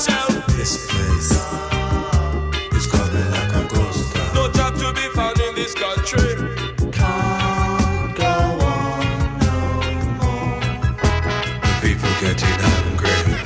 myself. This place is coming like a ghost town. No job to be found in this country. Can't go on no more. The people getting hungry.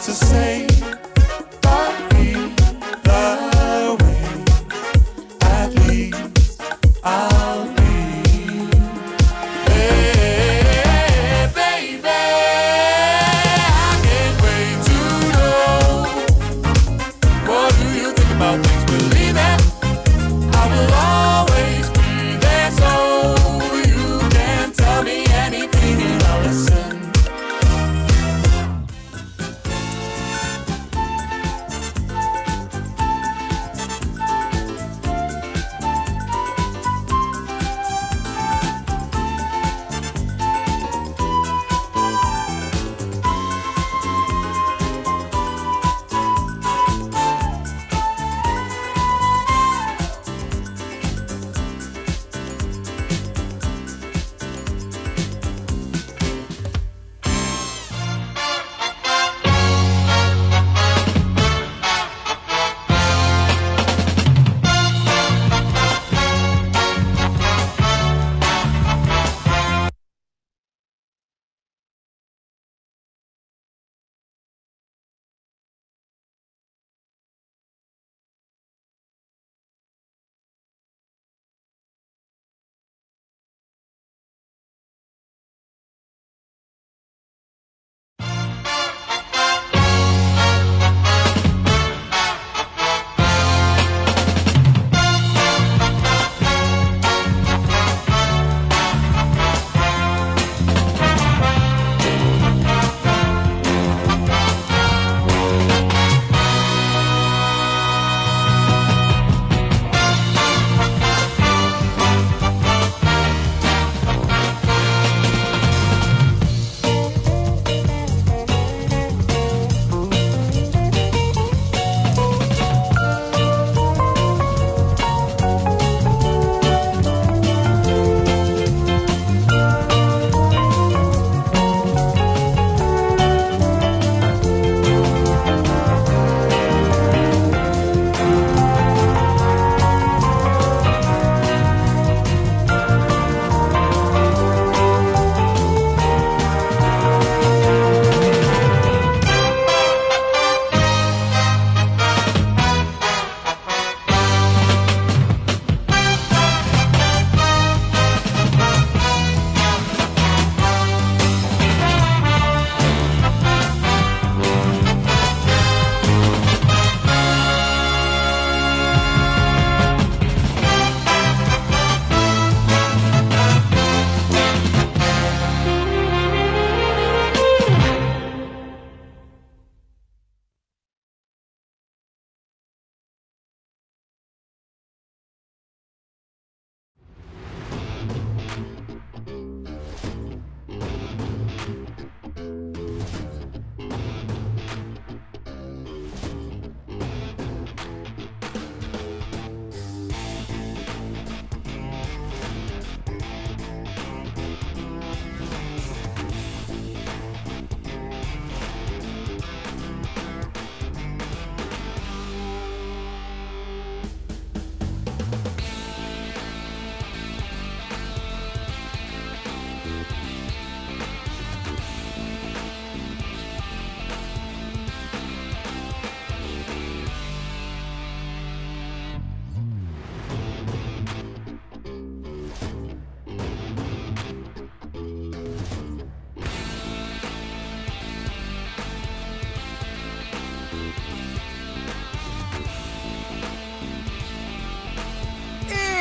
To say, but we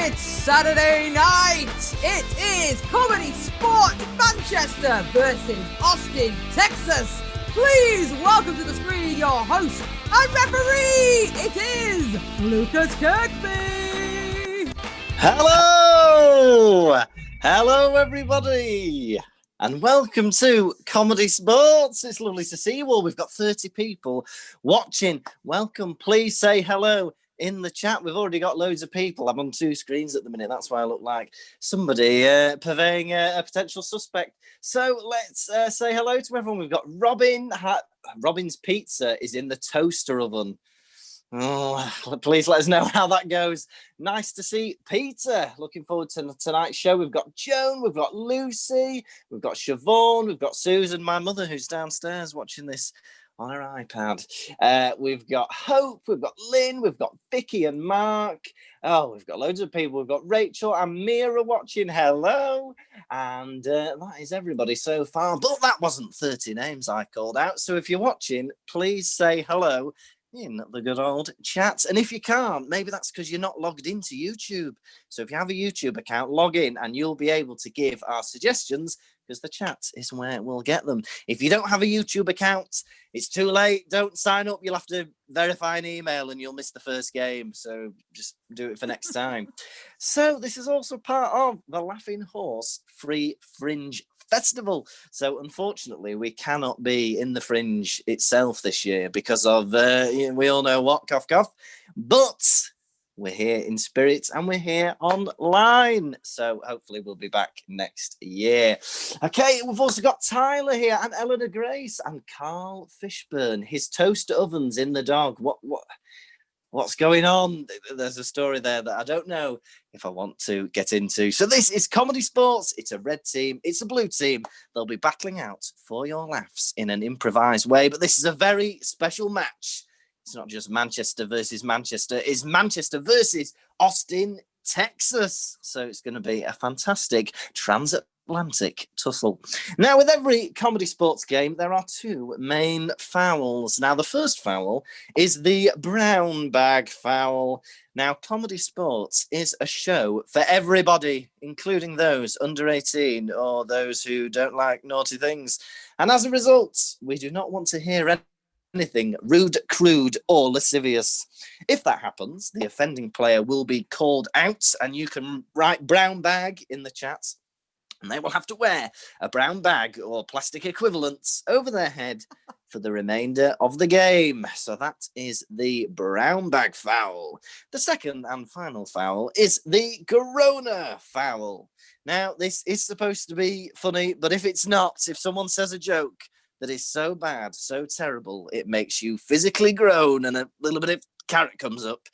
It's Saturday night. It is ComedySportz Manchester versus Austin, Texas. Please welcome to the screen your host and referee. It is Lucas Kirkby. Hello! Hello, everybody! And welcome to ComedySportz. It's lovely to see you all. We've got 30 people watching. Welcome. Please say hello in the chat. We've already got loads of people. I'm on two screens at the minute. That's why I look like somebody purveying a potential suspect. So let's say hello to everyone. We've got Robin. Robin's pizza is in the toaster oven. Oh, please let us know how that goes. Nice to see Peter. Looking forward to tonight's show. We've got Joan, we've got Lucy, we've got Siobhan, we've got Susan, my mother, who's downstairs watching this on her iPad. We've got Hope, we've got Lynn, we've got Vicky and Mark. Oh, we've got loads of people. We've got Rachel and Mira watching. Hello. And that is everybody so far. But that wasn't 30 names I called out. So if you're watching, please say hello in the good old chat. And if you can't, maybe that's because you're not logged into YouTube. So if you have a YouTube account, log in and you'll be able to give our suggestions, because the chat is where we'll get them. If you don't have a YouTube account, it's too late. Don't sign up. You'll have to verify an email and you'll miss the first game. So just do it for next time. So this is also part of the Laughing Horse Free Fringe Festival. So unfortunately, we cannot be in the Fringe itself this year because of, we all know what, cough, cough. But we're here in spirit and we're here online. So hopefully we'll be back next year. Okay, we've also got Tyler here and Eleanor Grace and Carl Fishburn. His toaster oven's in the dog. What's going on? There's a story there that I don't know if I want to get into. So this is ComedySportz. It's a red team. It's a blue team. They'll be battling out for your laughs in an improvised way. But this is a very special match. It's not just Manchester versus Manchester. It's Manchester versus Austin, Texas. So it's going to be a fantastic transatlantic tussle. Now, with every ComedySportz game, there are two main fouls. Now, the first foul is the brown bag foul. Now, ComedySportz is a show for everybody, including those under 18 or those who don't like naughty things. And as a result, we do not want to hear anything rude, crude, or lascivious. If that happens, the offending player will be called out, and you can write brown bag in the chat, and they will have to wear a brown bag or plastic equivalents over their head for the remainder of the game. So that is the brown bag foul. The second and final foul is the Corona foul. Now, this is supposed to be funny, but if it's not, if someone says a joke that is so bad, so terrible, it makes you physically groan and a little bit of carrot comes up,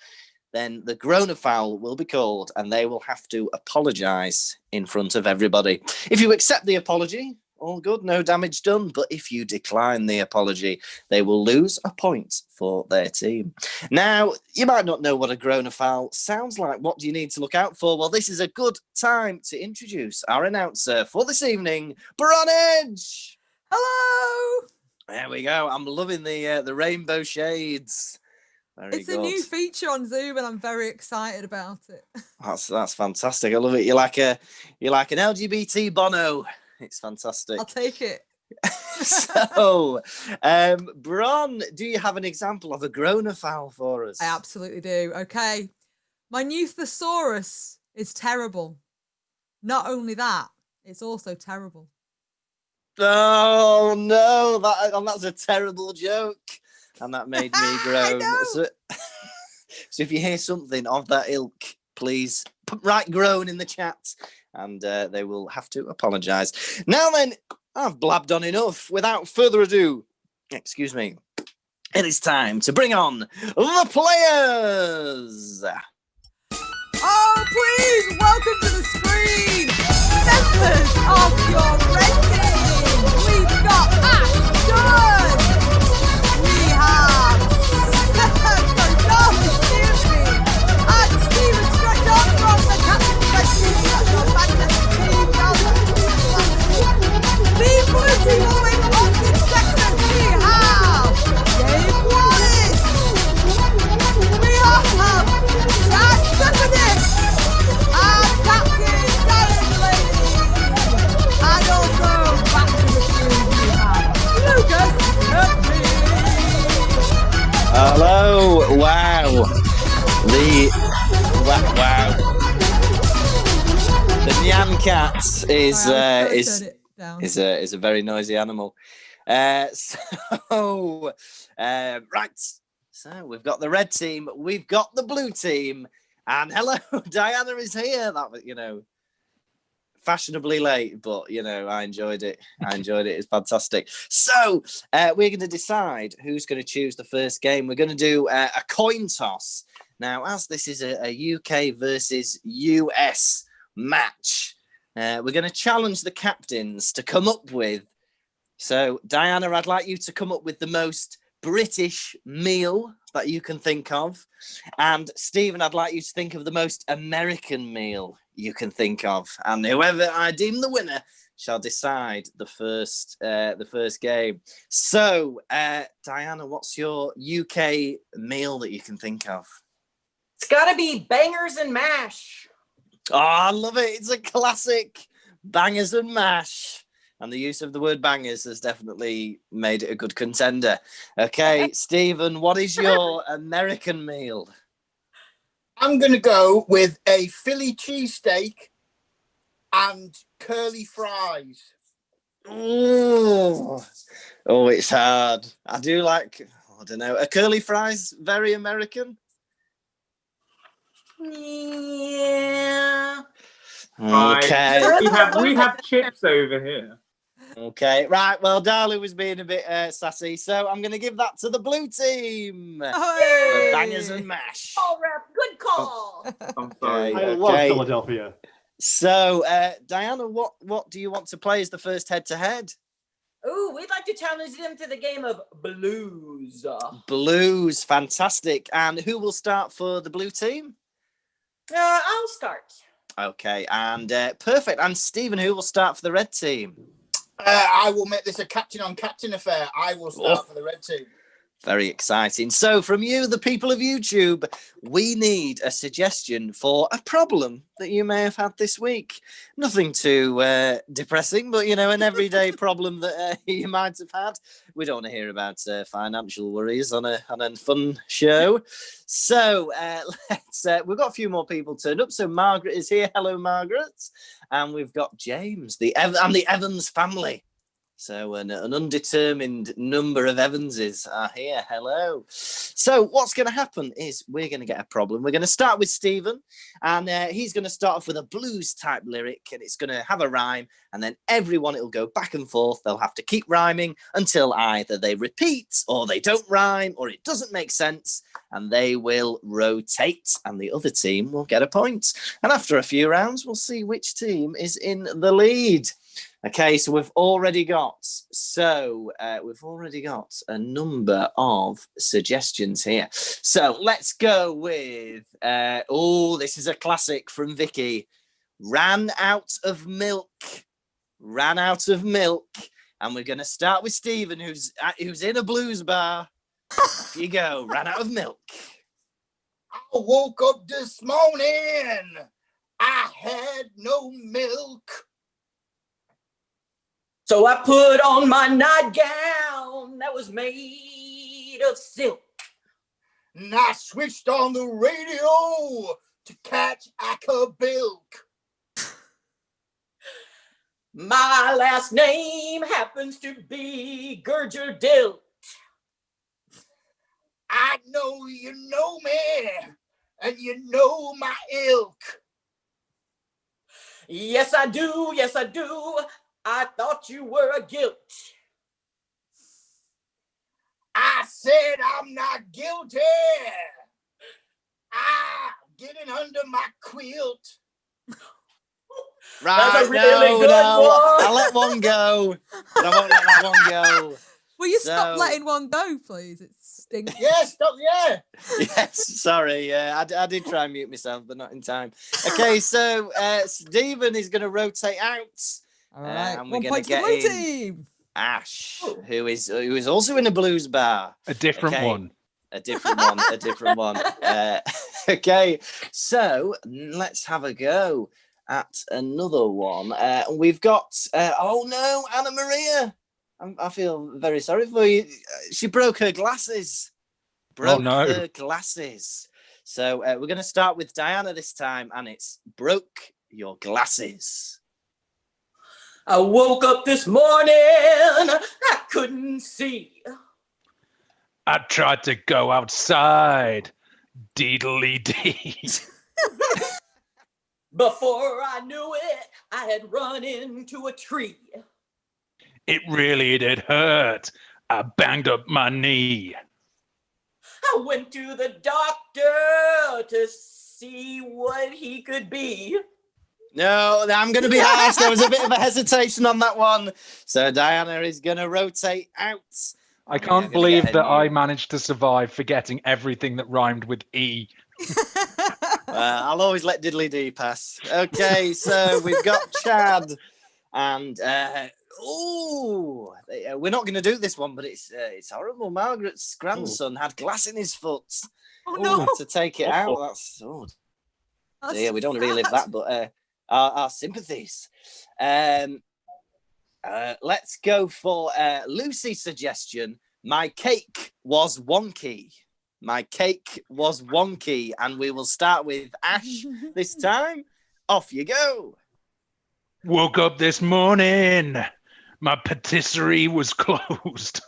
then the Corona foul will be called and they will have to apologise in front of everybody. If you accept the apology, all good, no damage done. But if you decline the apology, they will lose a point for their team. Now, you might not know what a Corona foul sounds like. What do you need to look out for? Well, this is a good time to introduce our announcer for this evening, Bron Edge. Hello. There we go. I'm loving the rainbow shades. Very it's good. A new feature on Zoom, and I'm very excited about it. That's fantastic. I love it. You're like an LGBT Bono. It's fantastic. I'll take it. So, Bron, do you have an example of a Corona foul for us? I absolutely do. Okay, my new thesaurus is terrible. Not only that, it's also terrible. Oh no, that's a terrible joke, and that made me groan. So if you hear something of that ilk, please write groan in the chat, and they will have to apologise. Now then, I've blabbed on enough. Without further ado, excuse me, it is time to bring on the players. Oh, please welcome to the screen, members of your red team. We've got Ashton. We have and Stephen Stretch Armstrong, the captain of the red team. That's your Manchester team. The blue team all the way from Austin, Texas. We have Dave Wallace. We have Jack Zuckernick. Oh, wow. Wow. The Nyan cat is a very noisy animal. Right. So we've got the red team, we've got the blue team, and hello, Diana is here. That was, fashionably late, but I enjoyed it. It's fantastic. So we're going to decide who's going to choose the first game. We're going to do a coin toss. Now, as this is a UK versus US match, we're going to challenge the captains to come up with. So, Diana, I'd like you to come up with the most British meal that you can think of. And Stephen, I'd like you to think of the most American meal you can think of. And whoever I deem the winner shall decide the first game. So, Diana, what's your UK meal that you can think of? It's got to be bangers and mash. Oh, I love it. It's a classic. Bangers and mash. And the use of the word bangers has definitely made it a good contender. Okay, Stephen, what is your American meal? I'm going to go with a Philly cheesesteak and curly fries. Oh, it's hard. I do like, I don't know, a curly fries, very American? Yeah. Okay. We have chips over here. Okay, right. Well, Darla was being a bit sassy, so I'm going to give that to the blue team. Hey! Bangers and mash. All right, good call. I'm sorry. Okay. I love Philadelphia. So, Diana, what do you want to play as the first head-to-head? Ooh, we'd like to challenge them to the game of blues. Blues, fantastic. And who will start for the blue team? I'll start. Okay, and perfect. And Stephen, who will start for the red team? I will make this a captain on captain affair. I will start for the red team. Very exciting. So from you, the people of YouTube, we need a suggestion for a problem that you may have had this week. Nothing too depressing, but, an everyday problem that you might have had. We don't want to hear about financial worries on a fun show. So we've got a few more people turned up. So Margaret is here. Hello, Margaret. And we've got James, and the Evans family. So an undetermined number of Evanses are here. Hello. So what's going to happen is we're going to get a problem. We're going to start with Stephen, and he's going to start off with a blues type lyric, and it's going to have a rhyme, and then everyone, it'll go back and forth. They'll have to keep rhyming until either they repeat or they don't rhyme or it doesn't make sense, and they will rotate, and the other team will get a point. And after a few rounds, we'll see which team is in the lead. Okay, so we've already got a number of suggestions here. So let's go with this is a classic from Vicky. Ran out of milk, and we're going to start with Stephen, who's in a blues bar. Off you go. Ran out of milk. I woke up this morning. I had no milk. So I put on my nightgown that was made of silk. And I switched on the radio to catch Acapulco. My last name happens to be Gurger-Dilt. I know you know me, and you know my ilk. Yes, I do. Yes, I do. I thought you were a guilt. I said I'm not guilty. I'm getting under my quilt. Right, that's a really good one. I'll let one go, but I won't let that one go. Will you stop letting one go, please? It stinks. Yeah, stop, yeah. Yes, sorry. I did try and mute myself, but not in time. Okay, so Stephen is going to rotate out. All right, and we're 1 going point to to the get blue in team. Ash, who is also in a blues bar. A different one. A different one. Okay, so let's have a go at another one. We've got, Anna Maria. I feel very sorry for you. She broke her glasses. Broke no. her glasses. So we're going to start with Diana this time, and it's broke your glasses. I woke up this morning, I couldn't see. I tried to go outside. Deedly dee. Before I knew it, I had run into a tree. It really did hurt. I banged up my knee. I went to the doctor to see what he could be. No, I'm going to be harsh. There was a bit of a hesitation on that one. So Diana is going to rotate out. I can't believe that I managed to survive forgetting everything that rhymed with E. I'll always let Diddly Dee pass. Okay, so we've got Chad. And, we're not going to do this one, but it's horrible. Margaret's grandson had glass in his foot. Oh, no. To take it out. That's dear, we don't want to relive that, but our sympathies. Let's go for Lucy's suggestion. My cake was wonky. My cake was wonky. And we will start with Ash this time. Off you go. Woke up this morning. My patisserie was closed.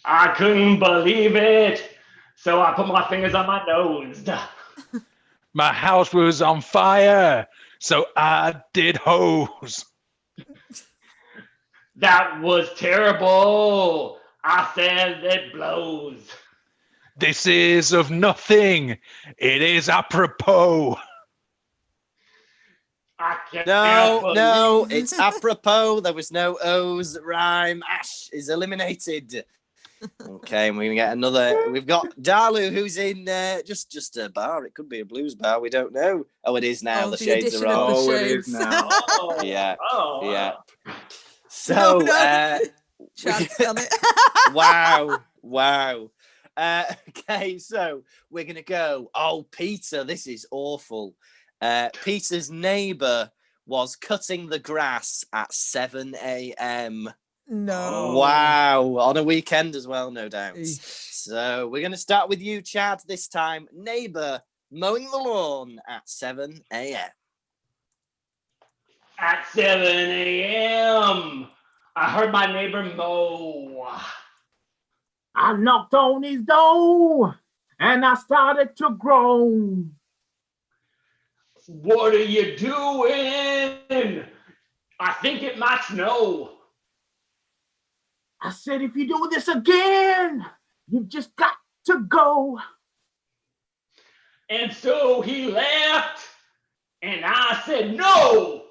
I couldn't believe it. So I put my fingers on my nose. My house was on fire. So I did hose. That was terrible. I said it blows. This is of nothing. It is apropos. I can't No, it's apropos. There was no O's that rhyme. Ash is eliminated. Okay, and we get another. We've got Dalu, who's in just a bar. It could be a blues bar. We don't know. Oh, it is now. The shades are on. Oh, it is now. Yeah. Yeah. No, So, Chad's done it. wow. Okay, so we're gonna go. Oh, Peter, this is awful. Peter's neighbour was cutting the grass at 7 a.m. No. Wow, on a weekend as well, no doubt. So we're gonna start with you, Chad, this time. Neighbour mowing the lawn at 7 a.m. At 7 a.m., I heard my neighbor mow. I knocked on his door, and I started to groan. What are you doing? I think it might snow. I said, if you do this again, you've just got to go. And so he left, and I said, no.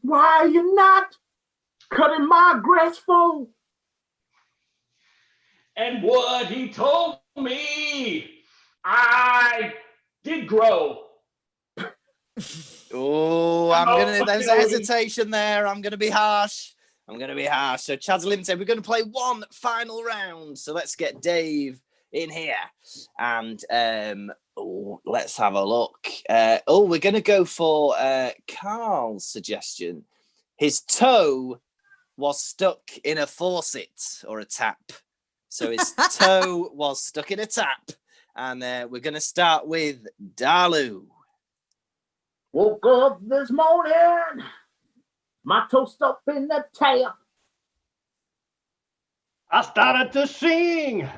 Why are you not cutting my grass for? And what he told me, I did grow. Oh, there's a hesitation there. I'm gonna be harsh. So Chad's eliminated. We're gonna play one final round. So let's get Dave in here. And let's have a look. We're gonna go for Carl's suggestion. His toe was stuck in a faucet or a tap. So his toe was stuck in a tap. And we're going to start with Dalu. Woke up this morning, my toe stuck in the tap. I started to sing,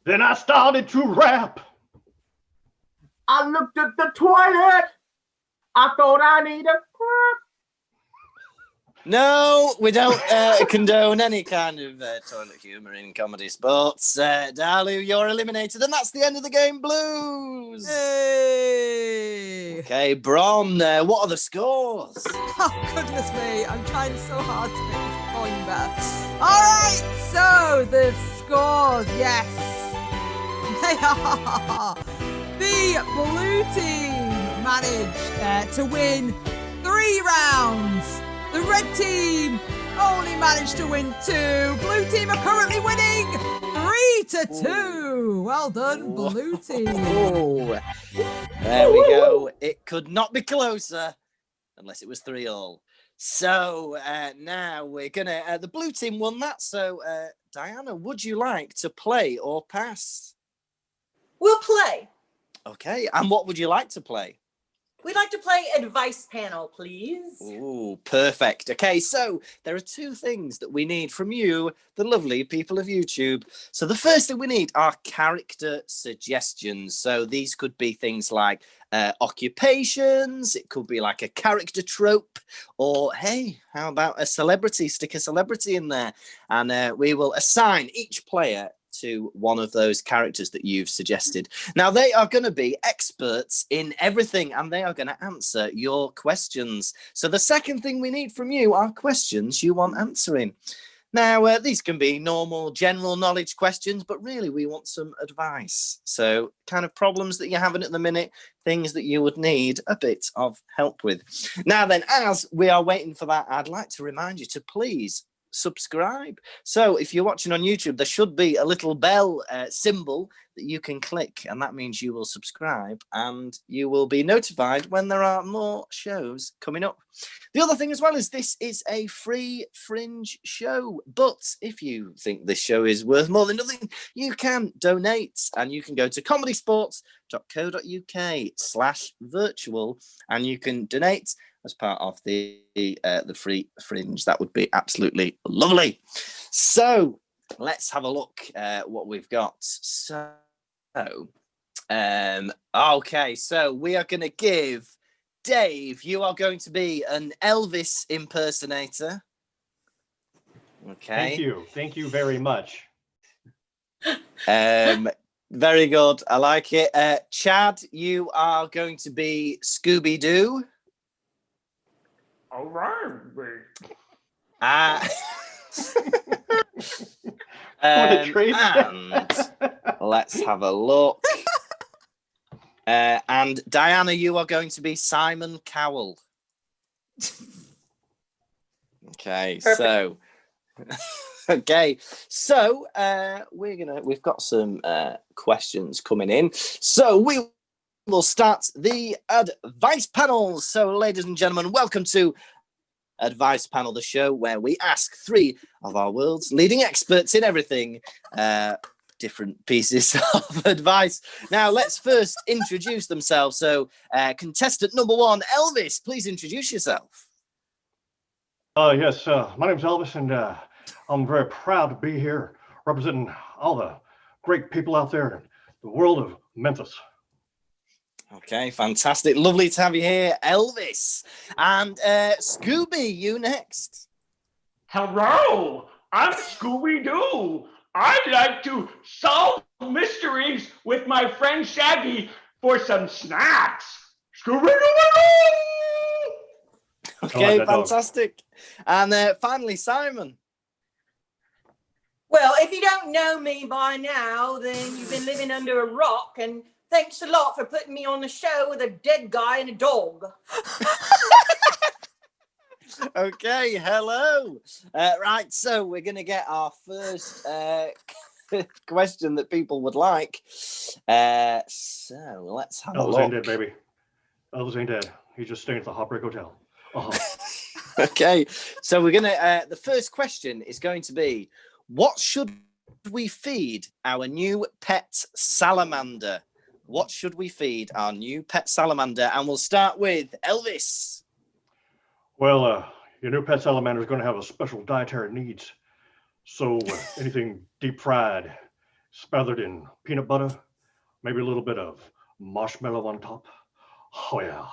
then I started to rap. I looked at the toilet, I thought I needed crap. No, we don't condone any kind of toilet humour in comedy sports. Dalu, you're eliminated, and that's the end of the game, Blues. Hey. Okay, Bron, what are the scores? Oh, goodness me. I'm trying so hard to make this point better. All right, so the scores, yes. They are. The blue team managed to win 3 rounds. The red team only managed to win 2. Blue team are currently winning 3-2. Well done, blue team. There we go. It could not be closer unless it was 3-3. So now we're gonna. The blue team won that. So Diana, would you like to play or pass? We'll play. Okay. And what would you like to play? We'd like to play advice panel, please. Ooh, perfect. Okay, so there are two things that we need from you, the lovely people of YouTube. So the first thing we need are character suggestions. So these could be things like occupations, it could be like a character trope, or hey, how about a celebrity? Stick a celebrity in there. And we will assign each player to one of those characters that you've suggested. Now, they are going to be experts in everything and they are going to answer your questions. So the second thing we need from you are questions you want answering. Now, these can be normal general knowledge questions, but really we want some advice. So kind of problems that you're having at the minute, things that you would need a bit of help with. Now then, as we are waiting for that, I'd like to remind you to please subscribe. So if you're watching on YouTube, there should be a little bell symbol that you can click, and that means you will subscribe and you will be notified when there are more shows coming up. The other thing as well is this is a free Fringe show, but if you think this show is worth more than nothing, you can donate, and you can go to comedysportz.co.uk/virtual and you can donate as part of the free Fringe. That would be absolutely lovely. So let's have a look at what we've got. So, okay, so we are going to give Dave, you are going to be an Elvis impersonator. Okay. Thank you very much. Very good. I like it. Chad, you are going to be Scooby-Doo. All right. And let's have a look. And Diana, you are going to be Simon Cowell. Okay, Perfect. so we've got some questions coming in. So we will start the advice panel. So, ladies and gentlemen, welcome to Advice Panel, the show where we ask three of our world's leading experts in everything different pieces of advice. Now, let's first introduce themselves. So, contestant number one, Elvis, please introduce yourself. Yes, my name's Elvis, and I'm very proud to be here representing all the great people out there in the world of Memphis. Okay, fantastic. Lovely to have you here, Elvis. And Scooby, you next. Hello, I'm Scooby-Doo. I like to solve mysteries with my friend Shaggy for some snacks. Scooby-Doo! Okay, fantastic. And finally, Simon. Well, if you don't know me by now, then you've been living under a rock, and thanks a lot for putting me on the show with a dead guy and a dog. Okay, hello. Right, so we're going to get our first question that people would like. So let's have a Elvis look. ain't dead, baby. Elvis ain't dead. He's just staying at the Heartbreak Hotel. Okay, so we're going to, the first question is going to be, what should we feed our new pet salamander? What should we feed our new pet salamander? And we'll start with Elvis. Well, your new pet salamander is going to have a special dietary needs. So anything deep fried, smothered in peanut butter, maybe a little bit of marshmallow on top. Oh yeah,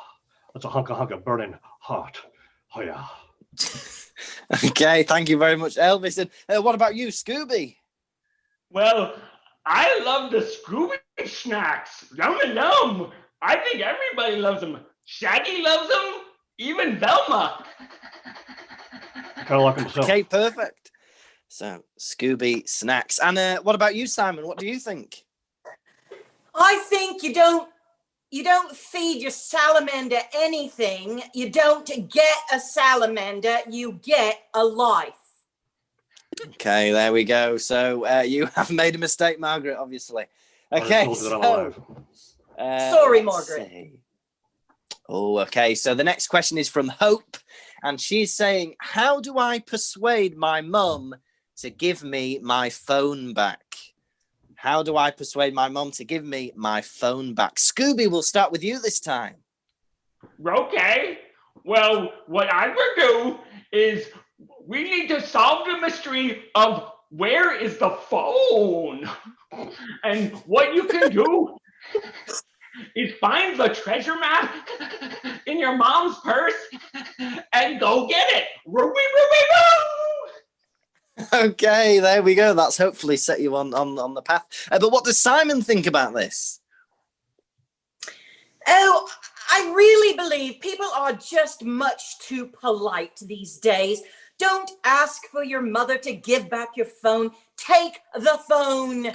that's a hunk of burning heart. Oh yeah. Okay, thank you very much, Elvis. And what about you, Scooby? Well, I love the Scooby snacks. Yum and yum. I think everybody loves them. Shaggy loves them. Even Velma. Kind of like himself. Okay, perfect. So, Scooby snacks. And what about you, Simon? What do you think? I think you don't feed your salamander anything. You don't get a salamander, you get a life. Okay, there we go. So you have made a mistake, Margaret, obviously. Okay, so, sorry, Margaret. See. Oh, okay. So the next question is from Hope. And she's saying, how do I persuade my mum to give me my phone back? How do I persuade my mum to give me my phone back? Scooby, we'll start with you this time. Okay. Well, what I would do is we need to solve the mystery of where is the phone? And what you can do is find the treasure map in your mom's purse and go get it. Ruby, Ruby, Roo! Okay, there we go. That's hopefully set you on the path. But what does Simon think about this? Oh, I really believe people are just much too polite these days. Don't ask for your mother to give back your phone. Take the phone.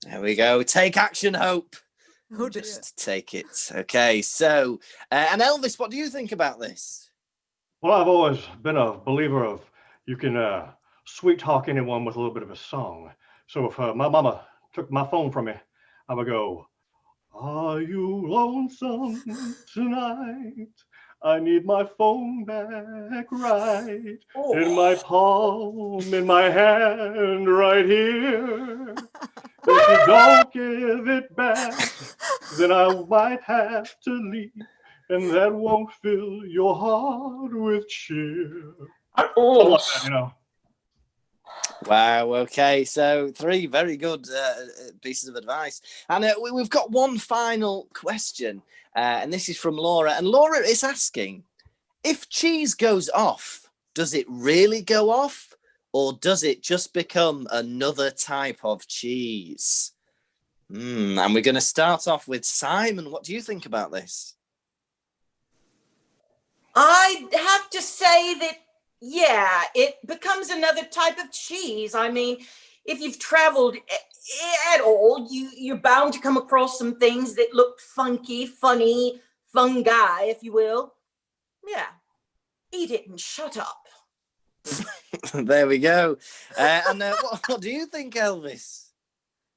There we go. Take action, Hope. Oh, dear. Just take it. Okay, so, and Elvis, what do you think about this? Well, I've always been a believer of you can sweet talk anyone with a little bit of a song. So if my mama took my phone from me, I would go, are you lonesome tonight? I need my phone back right in my palm, in my hand right here. If you don't give it back, then I might have to leave, and that won't fill your heart with cheer. Something like that, you know. Wow, okay, so 3 very good pieces of advice. And we've got one final question, and this is from Laura. And Laura is asking, if cheese goes off, does it really go off? Or does it just become another type of cheese? And we're going to start off with Simon. What do you think about this? I have to say that, yeah, it becomes another type of cheese. I mean, if you've traveled at all, you're bound to come across some things that look funky, funny, fungi, if you will. Yeah, eat it and shut up. There we go. And what do you think, Elvis?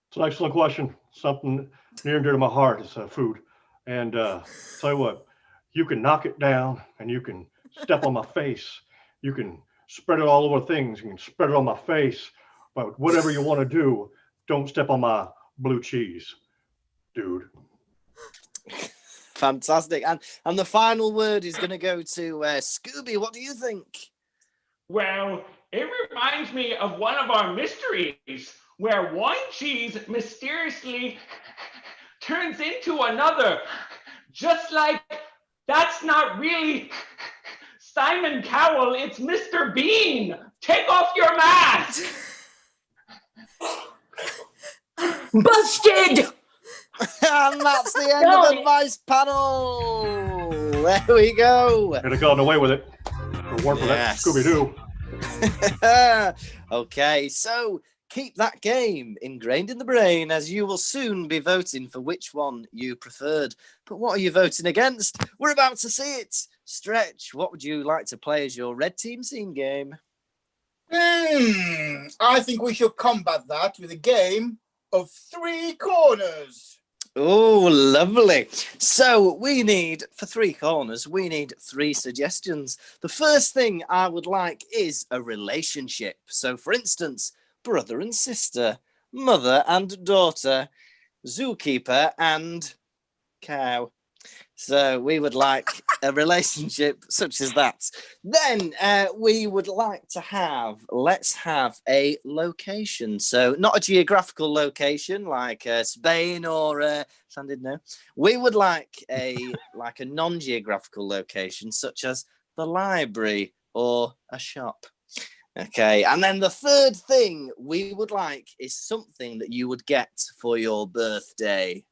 It's an excellent question. Something near and dear to my heart is food. And tell you what, you can knock it down and you can step on my face. You can spread it all over things. You can spread it on my face. But whatever you want to do, don't step on my blue cheese, dude. Fantastic. And the final word is going to go to Scooby. What do you think? Well, it reminds me of one of our mysteries where one cheese mysteriously turns into another, just like that's not really Simon Cowell, it's Mr. Bean. Take off your mask. Busted! And that's the end of Advice Panel. There we go. Could have gotten away with it. If it weren't for that Scooby-Doo. Okay, so keep that game ingrained in the brain, as you will soon be voting for which one you preferred. But what are you voting against? We're about to see it. Stretch, what would you like to play as your red team scene game? I think we should combat that with a game of 3 corners. Oh, lovely. So we need, for 3 corners, we need 3 suggestions. The first thing I would like is a relationship. So, for instance, brother and sister, mother and daughter, zookeeper and cow. So we would like a relationship such as that. Then we would like to have, let's have a location. So not a geographical location like Spain or Llandudno. We would like a non-geographical location such as the library or a shop. Okay, and then the third thing we would like is something that you would get for your birthday.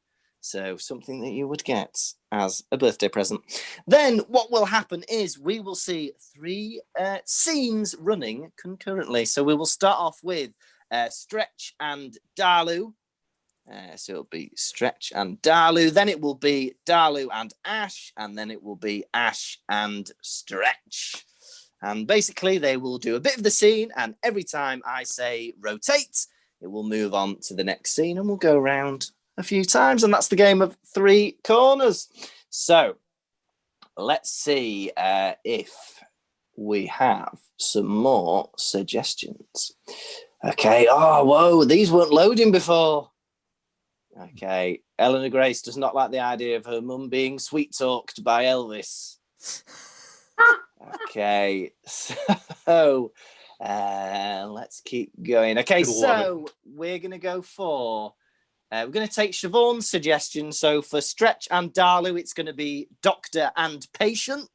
So something that you would get as a birthday present. Then what will happen is we will see 3 scenes running concurrently. So we will start off with Stretch and Dalu. So it'll be Stretch and Dalu. Then it will be Dalu and Ash. And then it will be Ash and Stretch. And basically they will do a bit of the scene. And every time I say rotate, it will move on to the next scene. And we'll go around a few times, and that's the game of 3 corners. So let's see if we have some more suggestions. Okay. Oh, whoa, these weren't loading before. Okay. Eleanor Grace does not like the idea of her mum being sweet-talked by Elvis. Okay. So let's keep going. Okay, so we're going to go for... we're going to take Siobhan's suggestion. So for Stretch and Darlu, it's going to be doctor and patient.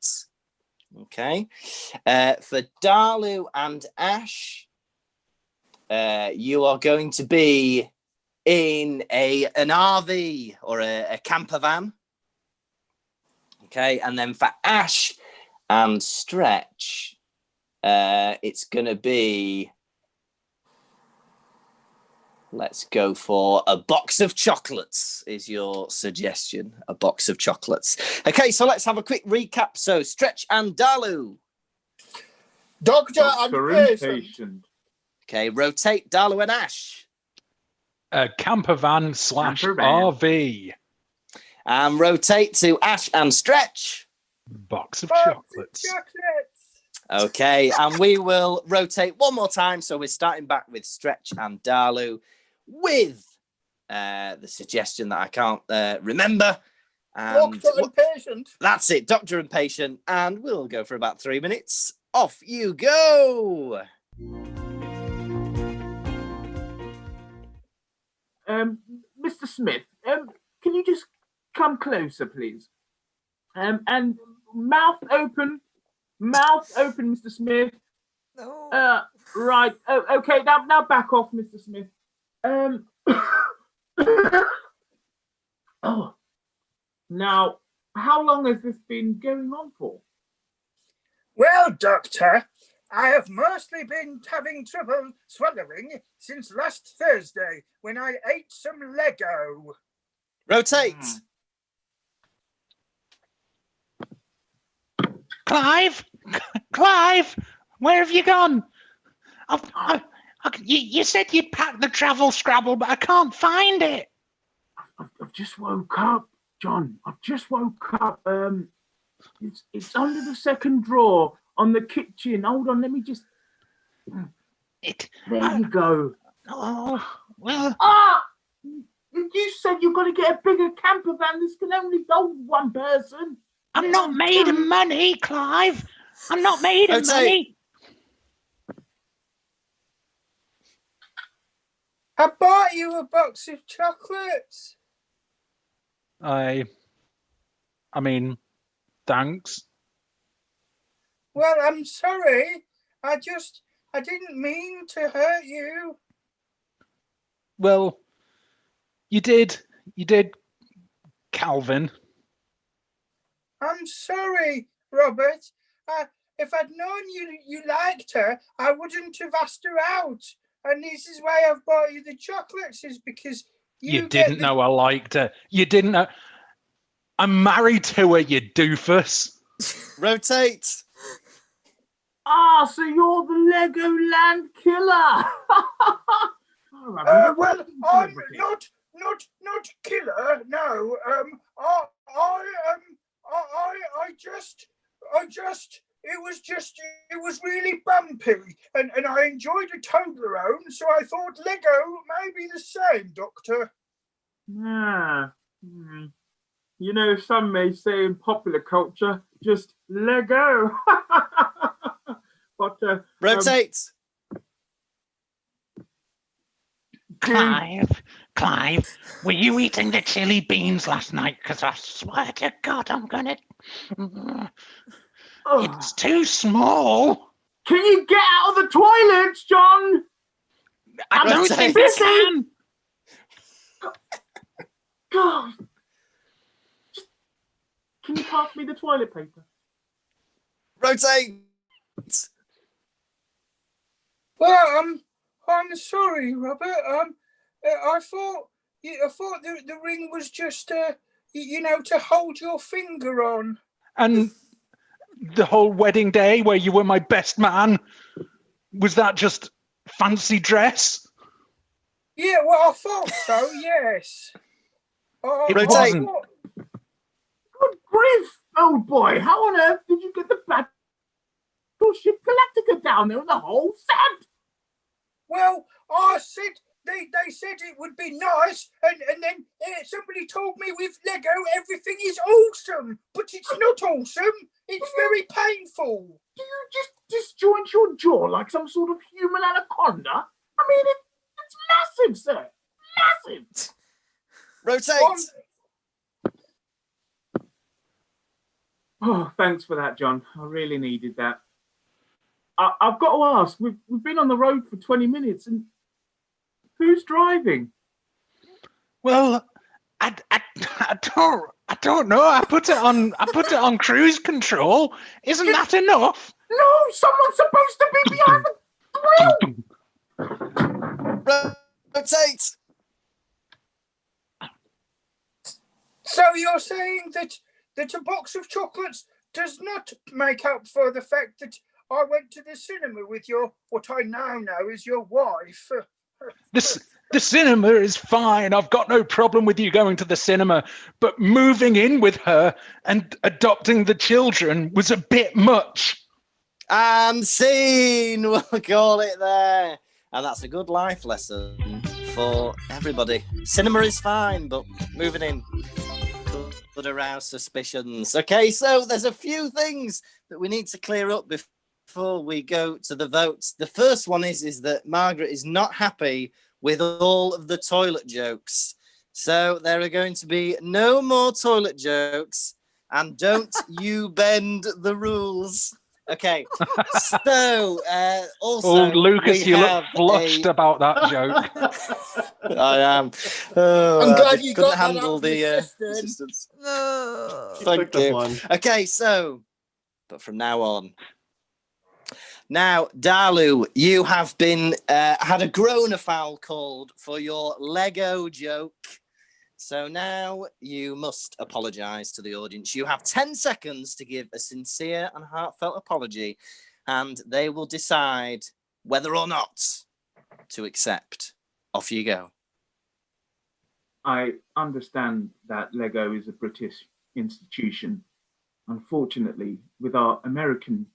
Okay. For Darlu and Ash, you are going to be in an RV or a camper van. Okay. And then for Ash and Stretch, it's going to be... Let's go for a box of chocolates is your suggestion. A box of chocolates. Okay, so let's have a quick recap. So Stretch and Darlu. Doctor and patient. Okay, rotate Darlu and Ash. A camper van / RV. And rotate to Ash and Stretch. Box of chocolates. Okay, and we will rotate one more time. So we're starting back with Stretch and Darlu with the suggestion that I can't remember. And Doctor and patient. That's it, doctor and patient. And we'll go for about 3 minutes. Off you go. Mr. Smith, can you just come closer, please? And mouth open, Mr. Smith. No. Right. Oh, okay. Now back off, Mr. Smith. Oh. Now, how long has this been going on for? Well, Doctor, I have mostly been having trouble swallowing since last Thursday when I ate some Lego. Rotate. Clive, where have you gone? You said you'd packed the travel Scrabble, but I can't find it. I've just woke up, John. I've just woke up. It's under the second drawer on the kitchen. Hold on, let me just. There you go. Oh, well. You said you've got to get a bigger camper van. This can only hold one person. I'm not made of money, Clive. I'm not made of money. I bought you a box of chocolates. I mean, thanks. Well, I'm sorry. I didn't mean to hurt you. Well, you did, Calvin. I'm sorry, Robert. If I'd known you liked her, I wouldn't have asked her out. And this is why I've bought you the chocolates, is because you didn't know I liked her. You didn't know. I'm married to her, you doofus. Rotate. So you're the Legoland killer. Well, I'm not killer. No. It was really bumpy, and I enjoyed a Toblerone, so I thought Lego may be the same, Doctor. Yeah. You know, some may say in popular culture, just Lego. But rotate. Clive, were you eating the chili beans last night? Because I swear to God, I'm gonna. It's too small. Can you get out of the toilets, John? I don't think I can. God. Can you pass me the toilet paper? Rotate. Well, I'm sorry, Robert. I thought the ring was just to hold your finger on. And the whole wedding day where you were my best man, was that just fancy dress? Yeah, well, I thought so, yes. It wasn't. Good grief, old boy. How on earth did you get the badge Got Ship Galactica down there and the whole set. Well, I said they said it would be nice, and then somebody told me with Lego everything is awesome, but it's not awesome. It's very painful. Do you just disjoint your jaw like some sort of human anaconda? I mean, it's massive, sir. Massive. Rotate. Oh, thanks for that, John. I really needed that. I've got to ask, we've been on the road for 20 minutes, and who's driving? Well, I don't know. I put it on cruise control. Isn't that enough? No, someone's supposed to be behind the wheel. Rotate. So you're saying that a box of chocolates does not make up for the fact that I went to the cinema with your, what I now know is your wife. The cinema is fine. I've got no problem with you going to the cinema, but moving in with her and adopting the children was a bit much. And scene, we'll call it there. And that's a good life lesson for everybody. Cinema is fine, but moving in could arouse suspicions. Okay, so there's a few things that we need to clear up before we go to the votes. The first one is that Margaret is not happy with all of the toilet jokes. So there are going to be no more toilet jokes, and don't you bend the rules. Okay, so also... Lucas, you look flushed about that joke. I am. I'm glad you couldn't got handle that the assistance. Thank you. Okay, so, but from now on. Now, Dalu, you have been had a groaner foul called for your Lego joke. So now you must apologise to the audience. You have 10 seconds to give a sincere and heartfelt apology, and they will decide whether or not to accept. Off you go. I understand that Lego is a British institution. Unfortunately, with our American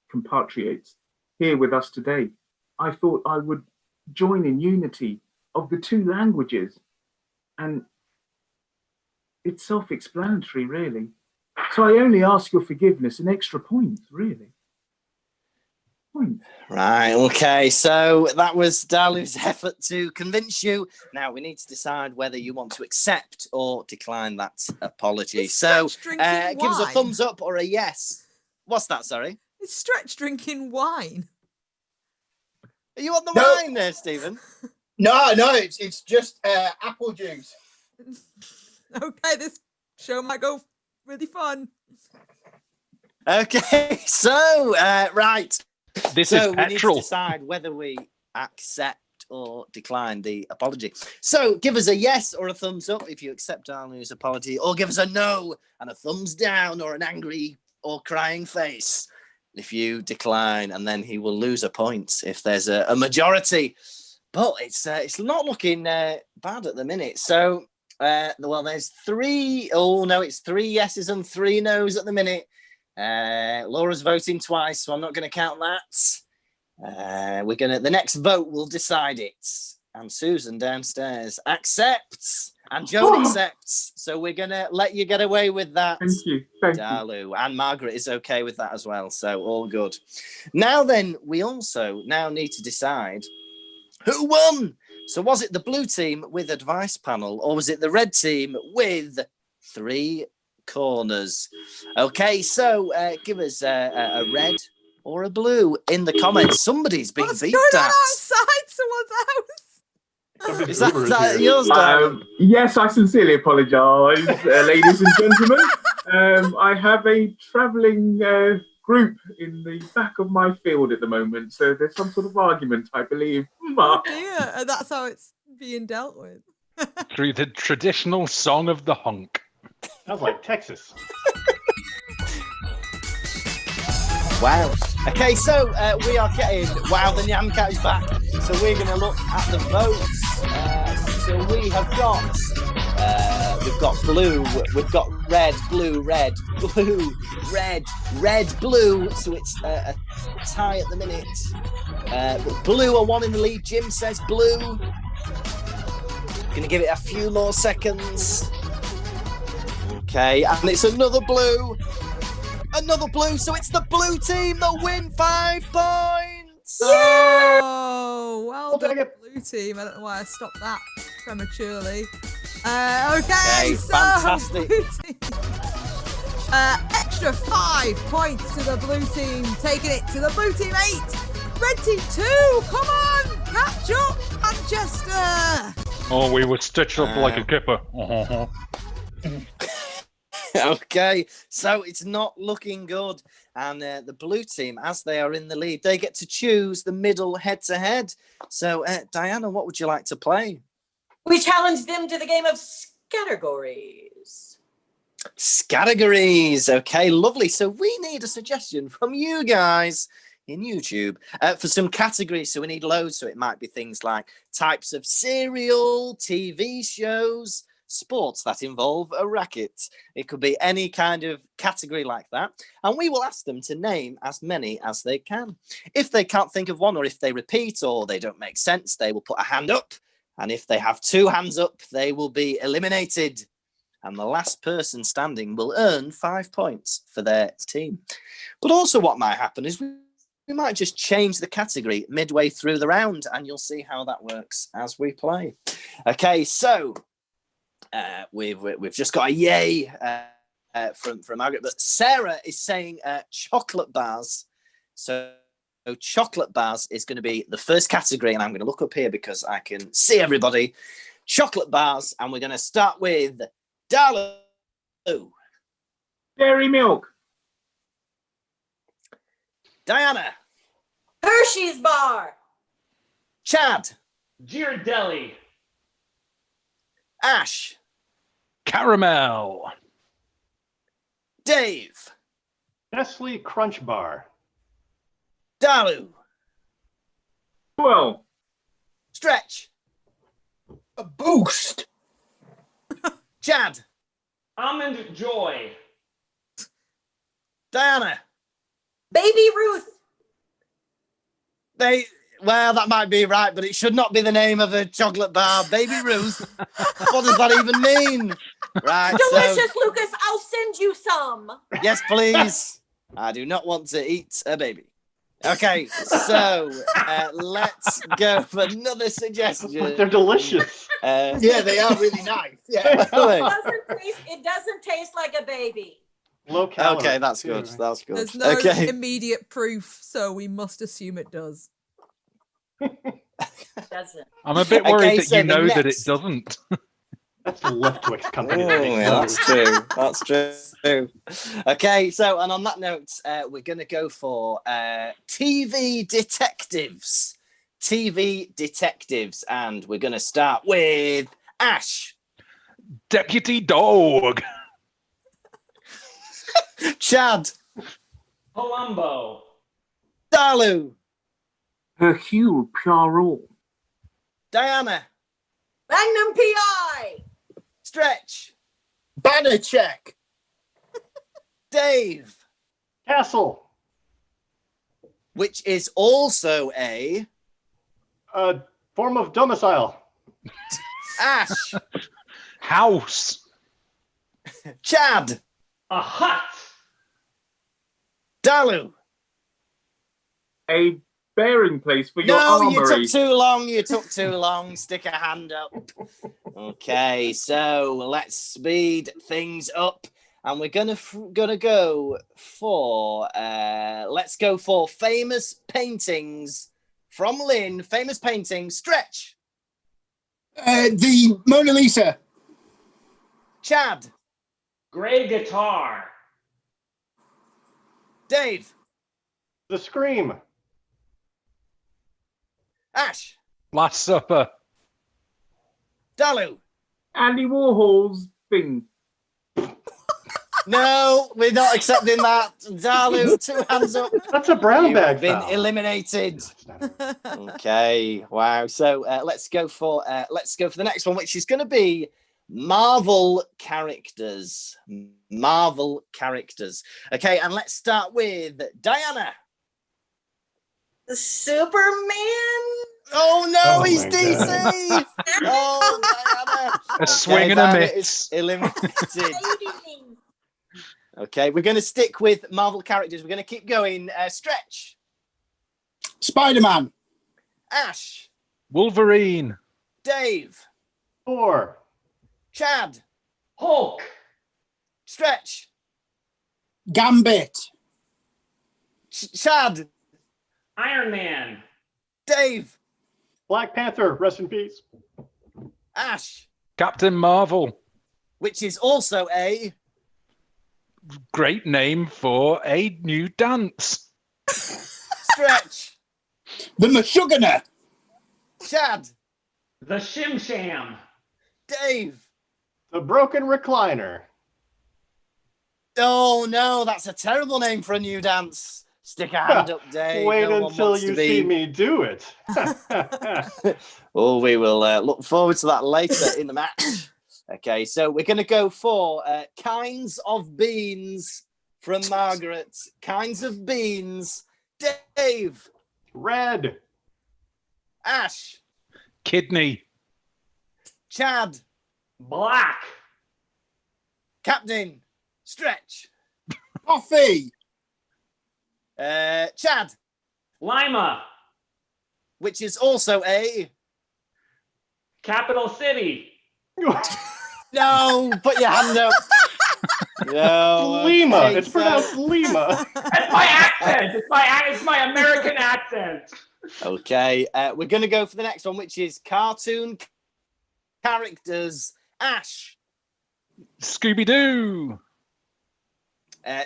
compatriots here with us today, I thought I would join in unity of the two languages, and it's self-explanatory, really. So I only ask your forgiveness and extra points, really. Right, okay, so that was Dalu's effort to convince you. Now we need to decide whether you want to accept or decline that apology. So give us a thumbs up or a yes. What's that, sorry? It's Stretch drinking wine. Are you on the wine there, Stephen? No, it's just apple juice. Okay, this show might go really fun. Okay, so, right. This is we need to petrol. decide whether we accept or decline the apology. So give us a yes or a thumbs up if you accept Dalu's apology, or give us a no and a thumbs down or an angry or crying face if you decline, and then he will lose a point if there's a majority. But it's not looking bad at the minute. So, well, there's it's 3 yeses and 3 no's at the minute. Laura's voting twice, so I'm not going to count that. The next vote will decide it. And Susan downstairs accepts, and Joan accepts. So we're going to let you get away with that. Thank you. Dalu. And Margaret is okay with that as well. So all good. Now then, we also now need to decide who won. So was it the blue team with advice panel, or was it the red team with 3 corners? Okay, so give us a red or a blue in the comments. Somebody's been beat going on at. outside someone's house? Is that yours, Dan? Yes, I sincerely apologise, ladies and gentlemen. I have a travelling group in the back of my field at the moment, so there's some sort of argument, I believe. Oh dear, and that's how it's being dealt with. Through the traditional song of the honk. Sounds like Texas. Wow. Okay, so we are getting... Wow, the Nyam Cat is back. So we're going to look at the votes. So we have got... we've got blue, we've got red, blue, red, blue, red, red, blue. So it's a tie at the minute. But Blue are 1 in the lead. Jim says Blue. Gonna give it a few more seconds. Okay, and it's another Blue. Another Blue, so it's the Blue team that win 5 points. Oh, well done, Blue team. I don't know why I stopped that prematurely. Okay, so fantastic. Blue team. Extra 5 points to the Blue team, taking it to the Blue team 8. Red team 2, come on, catch up, Manchester. Oh, we were stitched up like a kipper. Okay, so it's not looking good. And the Blue team, as they are in the lead, they get to choose the middle head-to-head. So, Diana, what would you like to play? We challenge them to the game of categories. Categories. Okay, lovely. So we need a suggestion from you guys in YouTube for some categories. So we need loads. So it might be things like types of cereal, TV shows, sports that involve a racket. It could be any kind of category like that. And we will ask them to name as many as they can. If they can't think of one, or if they repeat or they don't make sense, they will put a hand up. And if they have 2 hands up, they will be eliminated. And the last person standing will earn 5 points for their team. But also what might happen is we might just change the category midway through the round, and you'll see how that works as we play. Okay, so we've just got a yay from Margaret, but Sarah is saying chocolate bars. So chocolate bars is going to be the first category, and I'm going to look up here because I can see everybody. Chocolate bars, and we're going to start with Dalu. Dairy milk. Diana. Hershey's bar. Chad. Ghirardelli. Ash. Caramel. Dave. Nestle Crunch Bar. Dalu. Well. Stretch. A Boost. Chad. Almond Joy. Diana. Baby Ruth. Well, that might be right, but it should not be the name of a chocolate bar. Baby Ruth. What does that even mean? Right. Delicious, Lucas. I'll send you some. Yes, please. I do not want to eat a baby. Okay, so let's go for another suggestion. They're delicious. Yeah, they are really nice. Yeah. It doesn't taste like a baby. Low calorie. Okay, that's good. That's good. There's no okay. immediate proof, so we must assume it does. Doesn't. I'm a bit worried that so you know the that it next- doesn't. That's the Leftwich company. Oh, yeah, that's true. That's true. Okay, so and on that note, we're going to go for TV detectives. TV detectives, and we're going to start with Ash. Deputy Dog. Chad. Columbo. Dalu. Hercule Poirot. Diana. Magnum PI. Stretch. Banner check. Dave. Castle. Which is also a Form of domicile. Ash. House. Chad. A hut. Dalu. A bearing place for your No, armory. you took too long. You took too long. Stick a hand up. Okay, so let's speed things up, and we're gonna go for let's go for famous paintings from Lynn. Famous paintings. Stretch. The Mona Lisa. Chad. Grey guitar. Dave. The Scream. Ash. Last Supper. Dalu. Andy Warhol's thing. No, we're not accepting that. Dalu, 2 hands up. That's a brown You've bag. been foul. eliminated. Okay, wow. So let's go for the next one, which is going to be Marvel characters. Marvel characters. Okay, and let's start with Diana. Superman? Oh no, Oh he's my DC! Oh, Diana. A swing and a Diana miss. is eliminated. Okay, we're going to stick with Marvel characters. We're going to keep going. Stretch. Spider-Man. Ash. Wolverine. Dave. Thor. Chad. Hulk. Stretch. Gambit. Chad. Iron Man. Dave. Black Panther. Rest in peace. Ash. Captain Marvel. Which is also a... Great name for a new dance. Stretch. The Meshuggah. Chad. The Shim Sham. Dave. The Broken Recliner. Oh no, that's a terrible name for a new dance. Stick a hand up, Dave. Wait No one until wants you to be- see me do it. Oh, we will look forward to that later in the match. Okay, so we're going to go for kinds of beans from Margaret. Kinds of beans. Dave. Red. Ash. Kidney. Chad. Black. Captain. Stretch. Coffee. Chad. Lima. Which is also a... Capital City. No, put your hand up. No. Lima. okay, It's so- pronounced Lima. That's my accent. It's my American accent. Okay, we're going to go for the next one, which is cartoon characters. Ash. Scooby-Doo.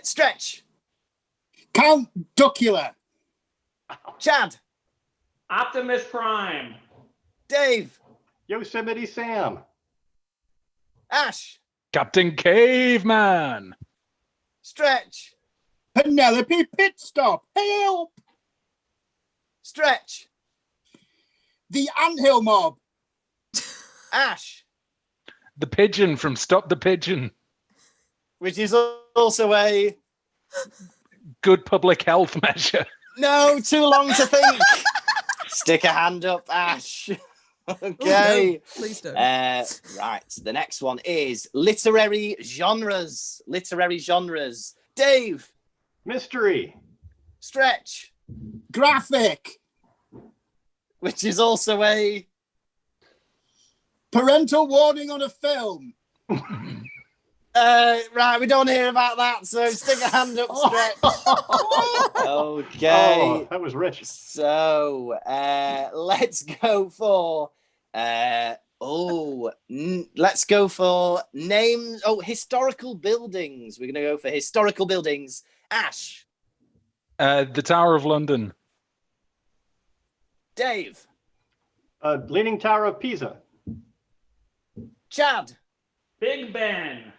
Stretch. Count Duckula. Chad. Optimus Prime. Dave. Yosemite Sam. Ash. Captain Caveman. Stretch. Penelope Pitstop. Help. Stretch. The Anthill Mob. Ash. The Pigeon from Stop the Pigeon. Which is also a... Good public health measure. No, too long to think. Stick a hand up, Ash. Okay. Oh, no, please don't. Right, the next one is literary genres. Literary genres. Dave. Mystery. Stretch. Graphic. Which is also a... Parental warning on a film. Right, we don't hear about that, so stick a hand up, Stretch. Okay. Oh, that was rich. So, let's go for... let's go for names. Oh, historical buildings. We're going to go for historical buildings. Ash. The Tower of London. Dave. Leaning Tower of Pisa. Chad. Big Ben.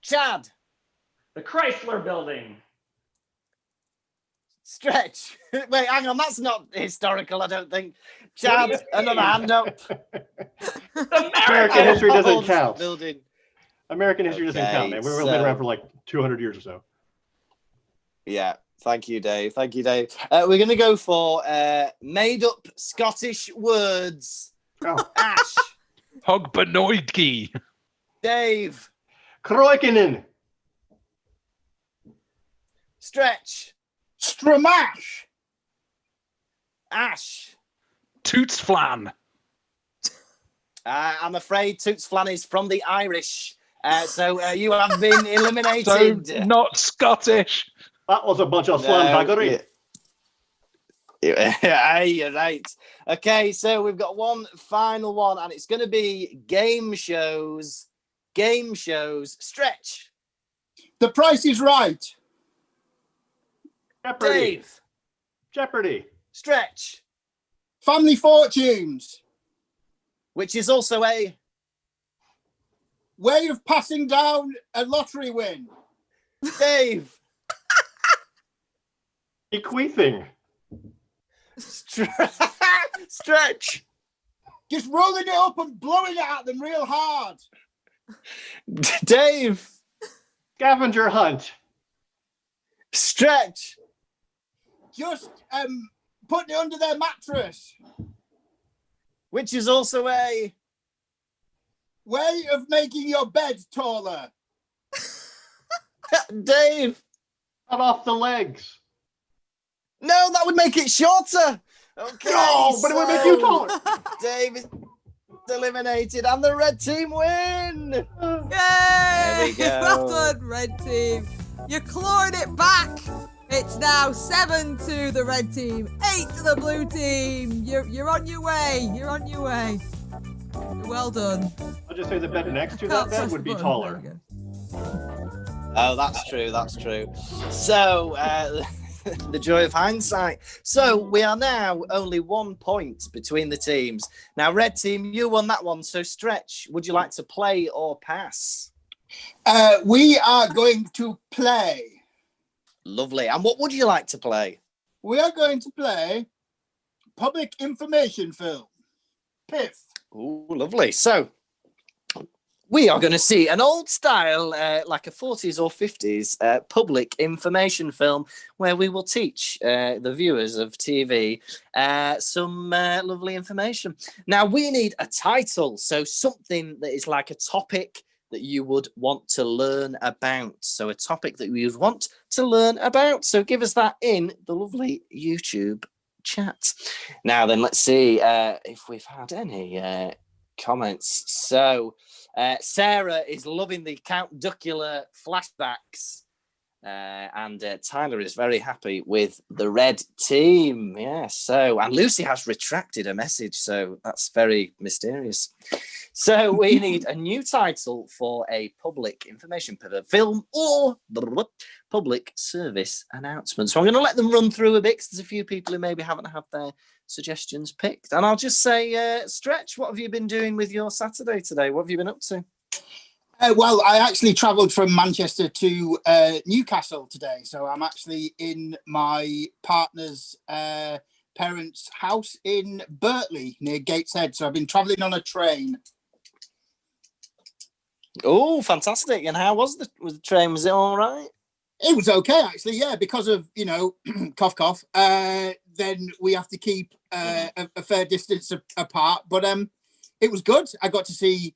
Chad. The Chrysler Building. Stretch. Wait, hang on. That's not historical, I don't think. Chad, another hand up. American history doesn't count. Building. American history doesn't count, man. We've been around for like 200 years or so. Yeah. Thank you, Dave. Thank you, Dave. We're going to go for made-up Scottish words. Oh. Ash. Hogbanoidgi. Dave. Kroikinen. Stretch. Stramash. Ash. Toots Flan. I'm afraid Toots Flan is from the Irish. So you have been eliminated. So not Scottish. That was a bunch of slangbaggery. Yeah, you're right. Okay, so we've got one final one, and it's going to be game shows. Game shows. Stretch. The Price is Right. Jeopardy. Dave. Jeopardy. Stretch. Family Fortunes. Which is also a... Way of passing down a lottery win. Dave. Bequeathing. Stretch. Just rolling it up and blowing it at them real hard. Dave. Scavenger hunt. Stretch. just putting it under their mattress. Which is also a way of making your bed taller. Dave. Cut off the legs. No, that would make it shorter. Okay. No, but it would make you taller. Dave is eliminated and the red team win. Yay! There we go. Well done, red team. You're clawing it back. It's now 7 to the red team, 8 to the blue team. You're on your way. You're on your way. Well done. I'll just say the bed next to that bed would be taller. Oh, that's true. That's true. So, the joy of hindsight. So we are now only 1 point between the teams. Now, red team, you won that one. So, Stretch, would you like to play or pass? We are going to play. Lovely. And what would you like to play? We are going to play public information film. Piff. Oh, lovely. So we are going to see an old style, like a 40s or 50s public information film where we will teach the viewers of TV some lovely information. Now, we need a title, so something that is like a topic that you would want to learn about. So a topic that we would want to learn about. So give us that in the lovely YouTube chat. Now then, let's see if we've had any comments. So Sarah is loving the Count Duckula flashbacks. And Tyler is very happy with the red team. Yeah, so, and Lucy has retracted a message, so that's very mysterious. So we need a new title for a public information film or public service announcement. So I'm going to let them run through a bit because there's a few people who maybe haven't had their suggestions picked. And I'll just say, Stretch, what have you been doing with your Saturday today? What have you been up to? Well, I actually travelled from Manchester to Newcastle today. So I'm actually in my partner's parents' house in Birtley near Gateshead. So I've been travelling on a train. Oh, fantastic. And how was the train? Was it all right? It was okay, actually, yeah, because of, cough, cough. Then we have to keep a fair distance apart. But it was good. I got to see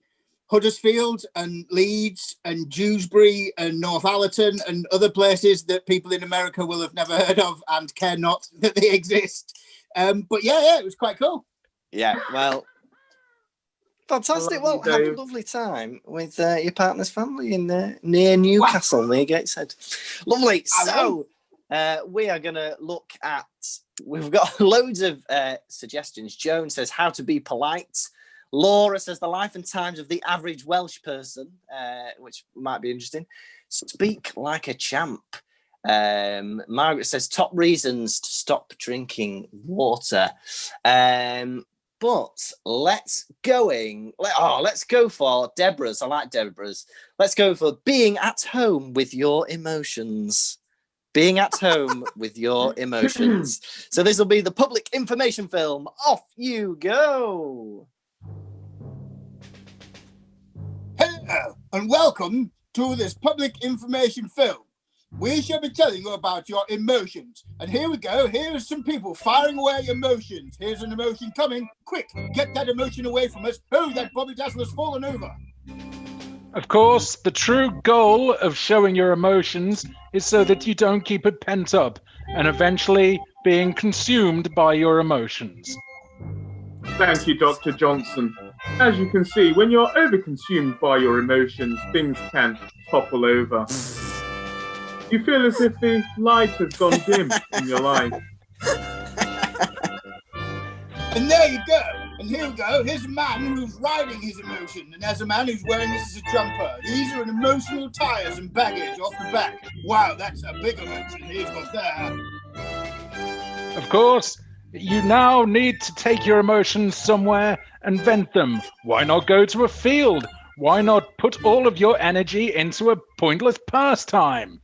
Huddersfield and Leeds and Dewsbury and Northallerton and other places that people in America will have never heard of and care not that they exist. But yeah, it was quite cool. Yeah, well, fantastic. Well, have a lovely time with your partner's family in near Newcastle, near Gateshead. Lovely. So we are going to look at, we've got loads of suggestions. Joan says how to be polite. Laura says the life and times of the average Welsh person, which might be interesting. Speak like a champ. Margaret says top reasons to stop drinking water. But let's go for Deborah's. I like Deborah's. Let's go for being at home with your emotions. Being at home with your emotions. So this will be the public information film. Off you go. Hello and welcome to this public information film. We shall be telling you about your emotions. And here we go. Here are some people firing away emotions. Here's an emotion coming. Quick, get that emotion away from us. Oh, that Bobby Dazzler's fallen over. Of course, the true goal of showing your emotions is so that you don't keep it pent up and eventually being consumed by your emotions. Thank you, Dr. Johnson. As you can see, when you're overconsumed by your emotions, things can topple over. You feel as if the light has gone dim in your life. And there you go. And here we go. Here's a man who's riding his emotion. And there's a man who's wearing this as a jumper. These are an emotional tyres and baggage off the back. Wow, that's a big emotion he's got there. Of course, you now need to take your emotions somewhere and vent them. Why not go to a field? Why not put all of your energy into a pointless pastime?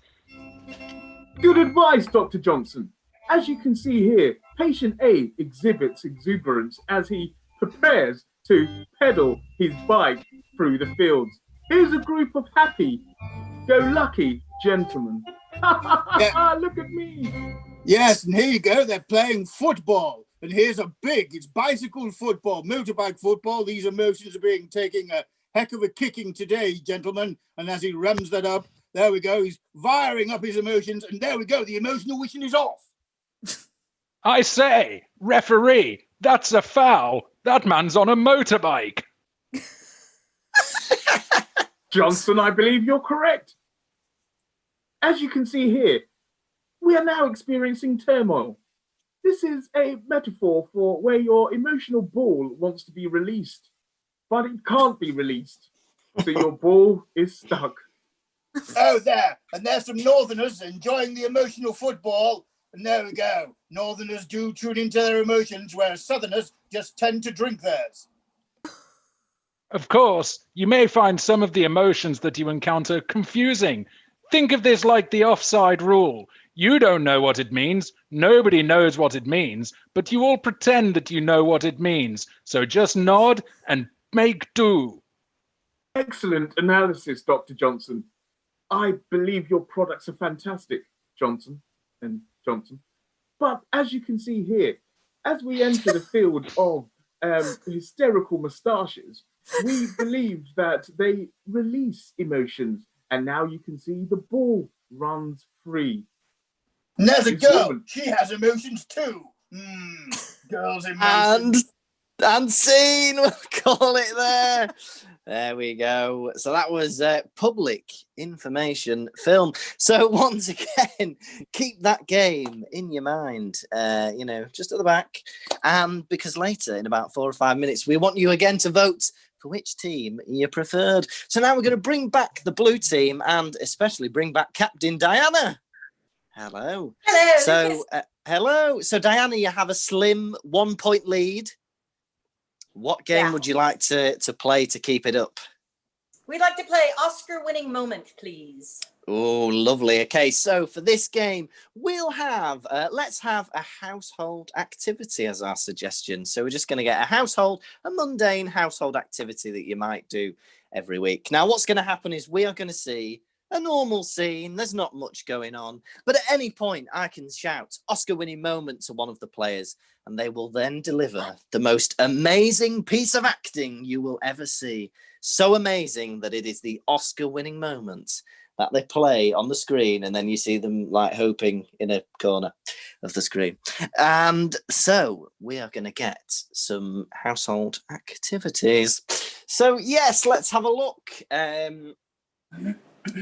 Good advice, Dr. Johnson. As you can see here, patient A exhibits exuberance as he prepares to pedal his bike through the fields. Here's a group of happy, go lucky gentlemen. Look at me. Yes, and here you go. They're playing football. And here's it's bicycle football, motorbike football. These emotions are taking a heck of a kicking today, gentlemen. And as he rams that up, there we go. He's firing up his emotions. And there we go. The emotional wishing is off. I say, referee, that's a foul. That man's on a motorbike. Johnson, I believe you're correct. As you can see here, we are now experiencing turmoil. This is a metaphor for where your emotional ball wants to be released, but it can't be released. So your ball is stuck. Oh, there. And there's some Northerners enjoying the emotional football. And there we go. Northerners do tune into their emotions, whereas Southerners just tend to drink theirs. Of course, you may find some of the emotions that you encounter confusing. Think of this like the offside rule. You don't know what it means, nobody knows what it means, but you all pretend that you know what it means. So just nod and make do. Excellent analysis, Dr. Johnson. I believe your products are fantastic, Johnson and Johnson. But as you can see here, as we enter the field of hysterical moustaches, we believe that they release emotions, and now you can see the ball runs free. And there's a girl. She has emotions too. Girls' emotions. And scene, we'll call it there. There we go. So that was public information film. So once again, keep that game in your mind, just at the back. And because later, in about 4 or 5 minutes, we want you again to vote for which team you preferred. So now we're going to bring back the blue team and especially bring back Captain Diana. Hello. Hello. So, hello. So, Diana, you have a slim 1 point lead. What game would you like to play to keep it up? We'd like to play Oscar-winning moment, please. Oh, lovely. Okay, so for this game, we'll have, let's have a household activity as our suggestion. So we're just going to get a mundane household activity that you might do every week. Now, what's going to happen is we are going to see a normal scene. There's not much going on. But at any point, I can shout Oscar-winning moment to one of the players, and they will then deliver the most amazing piece of acting you will ever see. So amazing that it is the Oscar-winning moment that they play on the screen, and then you see them like hoping in a corner of the screen. And so we are going to get some household activities. So yes, let's have a look.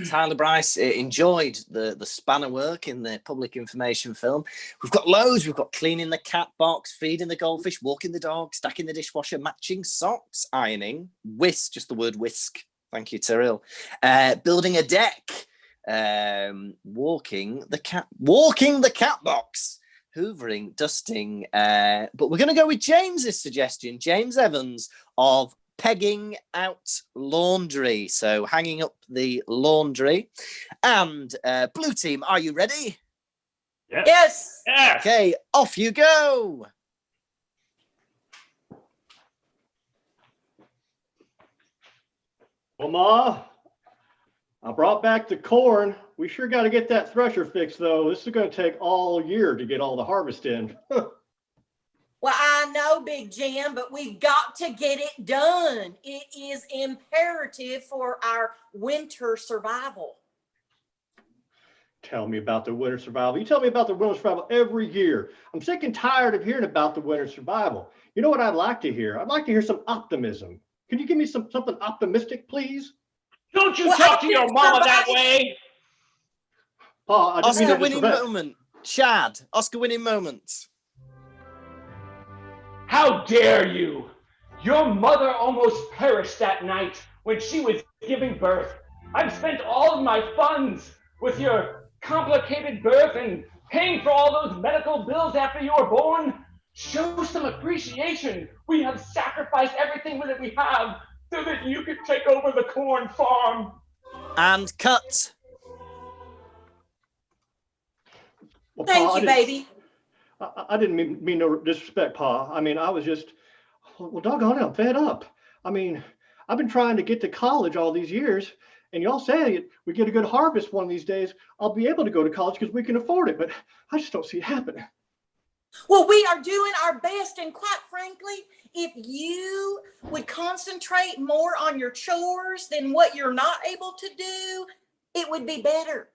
Tyler Bryce enjoyed the spanner work in the public information film. We've got loads. We've got cleaning the cat box, feeding the goldfish, walking the dog, stacking the dishwasher, matching socks, ironing, whisk, just the word whisk. Thank you, Tyrrell. Building a deck, walking the cat box, hoovering, dusting. But we're going to go with James's suggestion, James Evans, of pegging out laundry. So hanging up the laundry. And blue team, are you ready? Yes. Okay, off you go. Well, Ma, I brought back the corn. We sure got to get that thresher fixed, though. This is going to take all year to get all the harvest in. Well, I know, Big Jim, but we've got to get it done. It is imperative for our winter survival. Tell me about the winter survival. You tell me about the winter survival every year. I'm sick and tired of hearing about the winter survival. You know what I'd like to hear? I'd like to hear some optimism. Can you give me something optimistic, please? Don't you talk to your mama that way. Pa, Oscar-winning moment. Chad, Oscar-winning moment. How dare you? Your mother almost perished that night when she was giving birth. I've spent all of my funds with your complicated birth and paying for all those medical bills after you were born. Show some appreciation. We have sacrificed everything that we have so that you could take over the corn farm. And cut. Well, Thank Pa, you, baby. I didn't mean no disrespect, Pa. I mean, I was just, well, doggone it, I'm fed up. I mean, I've been trying to get to college all these years, And y'all say we get a good harvest one of these days, I'll be able to go to college because we can afford it. But I just don't see it happening. Well, we are doing our best, and quite frankly, if you would concentrate more on your chores than what you're not able to do, it would be better.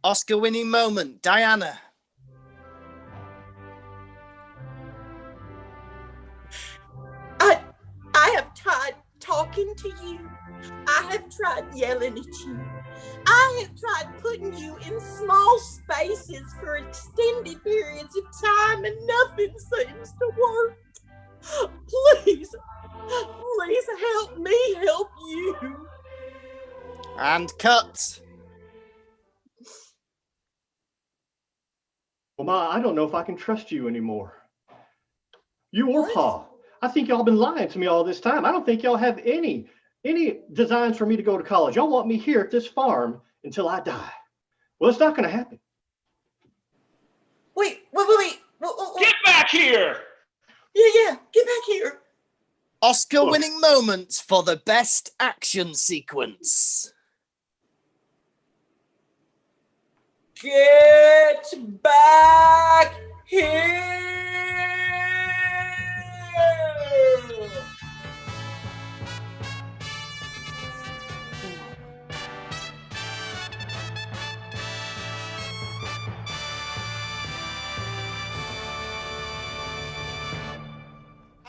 Oscar winning moment, Diana. I have tried talking to you. I have tried yelling at you. I have tried putting you in small spaces for extended periods of time, and nothing seems to work. Please help me help you. And cut. Well, Ma, I don't know if I can trust you anymore. You or Pa. I think y'all been lying to me all this time. I don't think y'all have any designs for me to go to college. Y'all want me here at this farm until I die. Well, it's not going to happen. Wait. Get back here! Yeah, get back here. Oscar winning moments for the best action sequence. Get back here.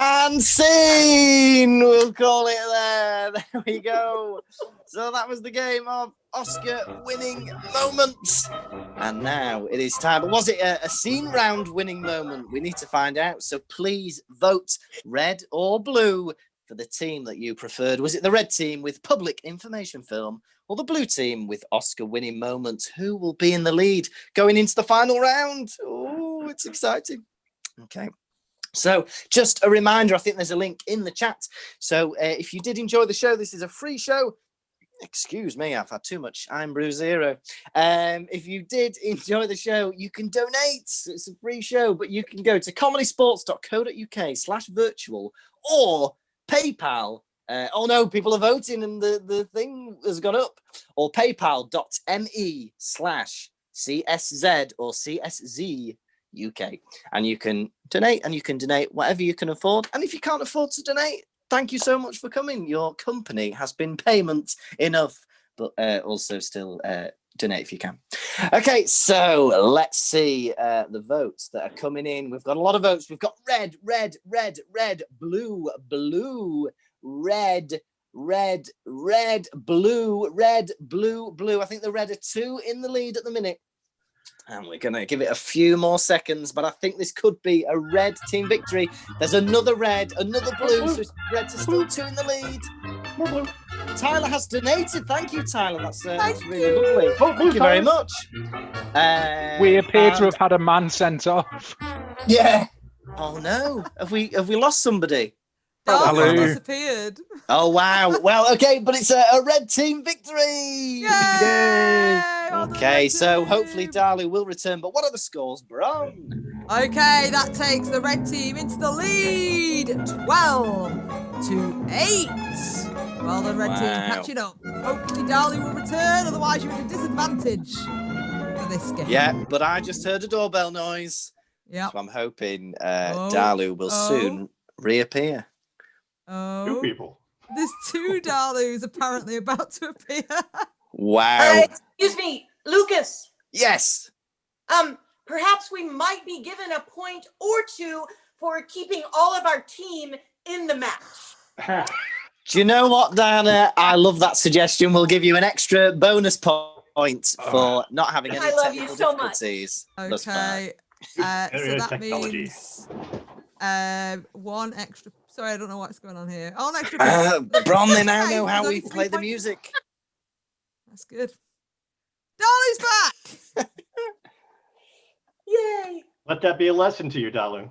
And scene! We'll call it there. There we go. So that was the game of Oscar winning moments. And now it is time. But was it a scene round winning moment? We need to find out. So please vote red or blue for the team that you preferred. Was it the red team with public information film or the blue team with Oscar winning moments? Who will be in the lead going into the final round? Oh, it's exciting. Okay. So just a reminder, I think there's a link in the chat. So if you did enjoy the show, this is a free show. Excuse me, I've had too much. I'm Brew Zero. If you did enjoy the show, you can donate. It's a free show, but you can go to comedysportz.co.uk/virtual or PayPal. Oh no, people are voting and the thing has gone up. Or paypal.me/CSZ or CSZ UK, and you can donate, and you can donate whatever you can afford. And if you can't afford to donate, thank you so much for coming. Your company has been payment enough, but also still donate if you can. Okay, so let's see the votes that are coming in. We've got a lot of votes. We've got red, blue, red, blue. I think the red are 2 in the lead at the minute. And we're going to give it a few more seconds, but I think this could be a red team victory. There's another red, another blue, so reds are still 2 in the lead. More blue. Tyler has donated. Thank you, Tyler. That's really lovely. Thank you very much. We appear to have had a man sent off. Yeah. Oh no, have we lost somebody? Darling disappeared. Oh wow. Well, okay, but it's a red team victory. Yay! Okay, so hopefully Darley will return. But what are the scores, Bron? Okay, that takes the red team into the lead, 12-8. Well, the red team catching up. Hopefully Darley will return, otherwise you're at a disadvantage for this game. Yeah, but I just heard a doorbell noise. Yeah. So I'm hoping Darley will soon reappear. Oh, 2 people. There's 2 Darloos apparently about to appear. Wow. Excuse me, Lucas. Yes. Perhaps we might be given a point or 2 for keeping all of our team in the match. Do you know what, Diana? I love that suggestion. We'll give you an extra bonus point for not having any technical difficulties. Okay. So that means 1 extra. Sorry, I don't know what's going on here. Oh, an extra. Bron, they now know how we play the music. That's good. Darley's back. Yay! Let that be a lesson to you, Dalu.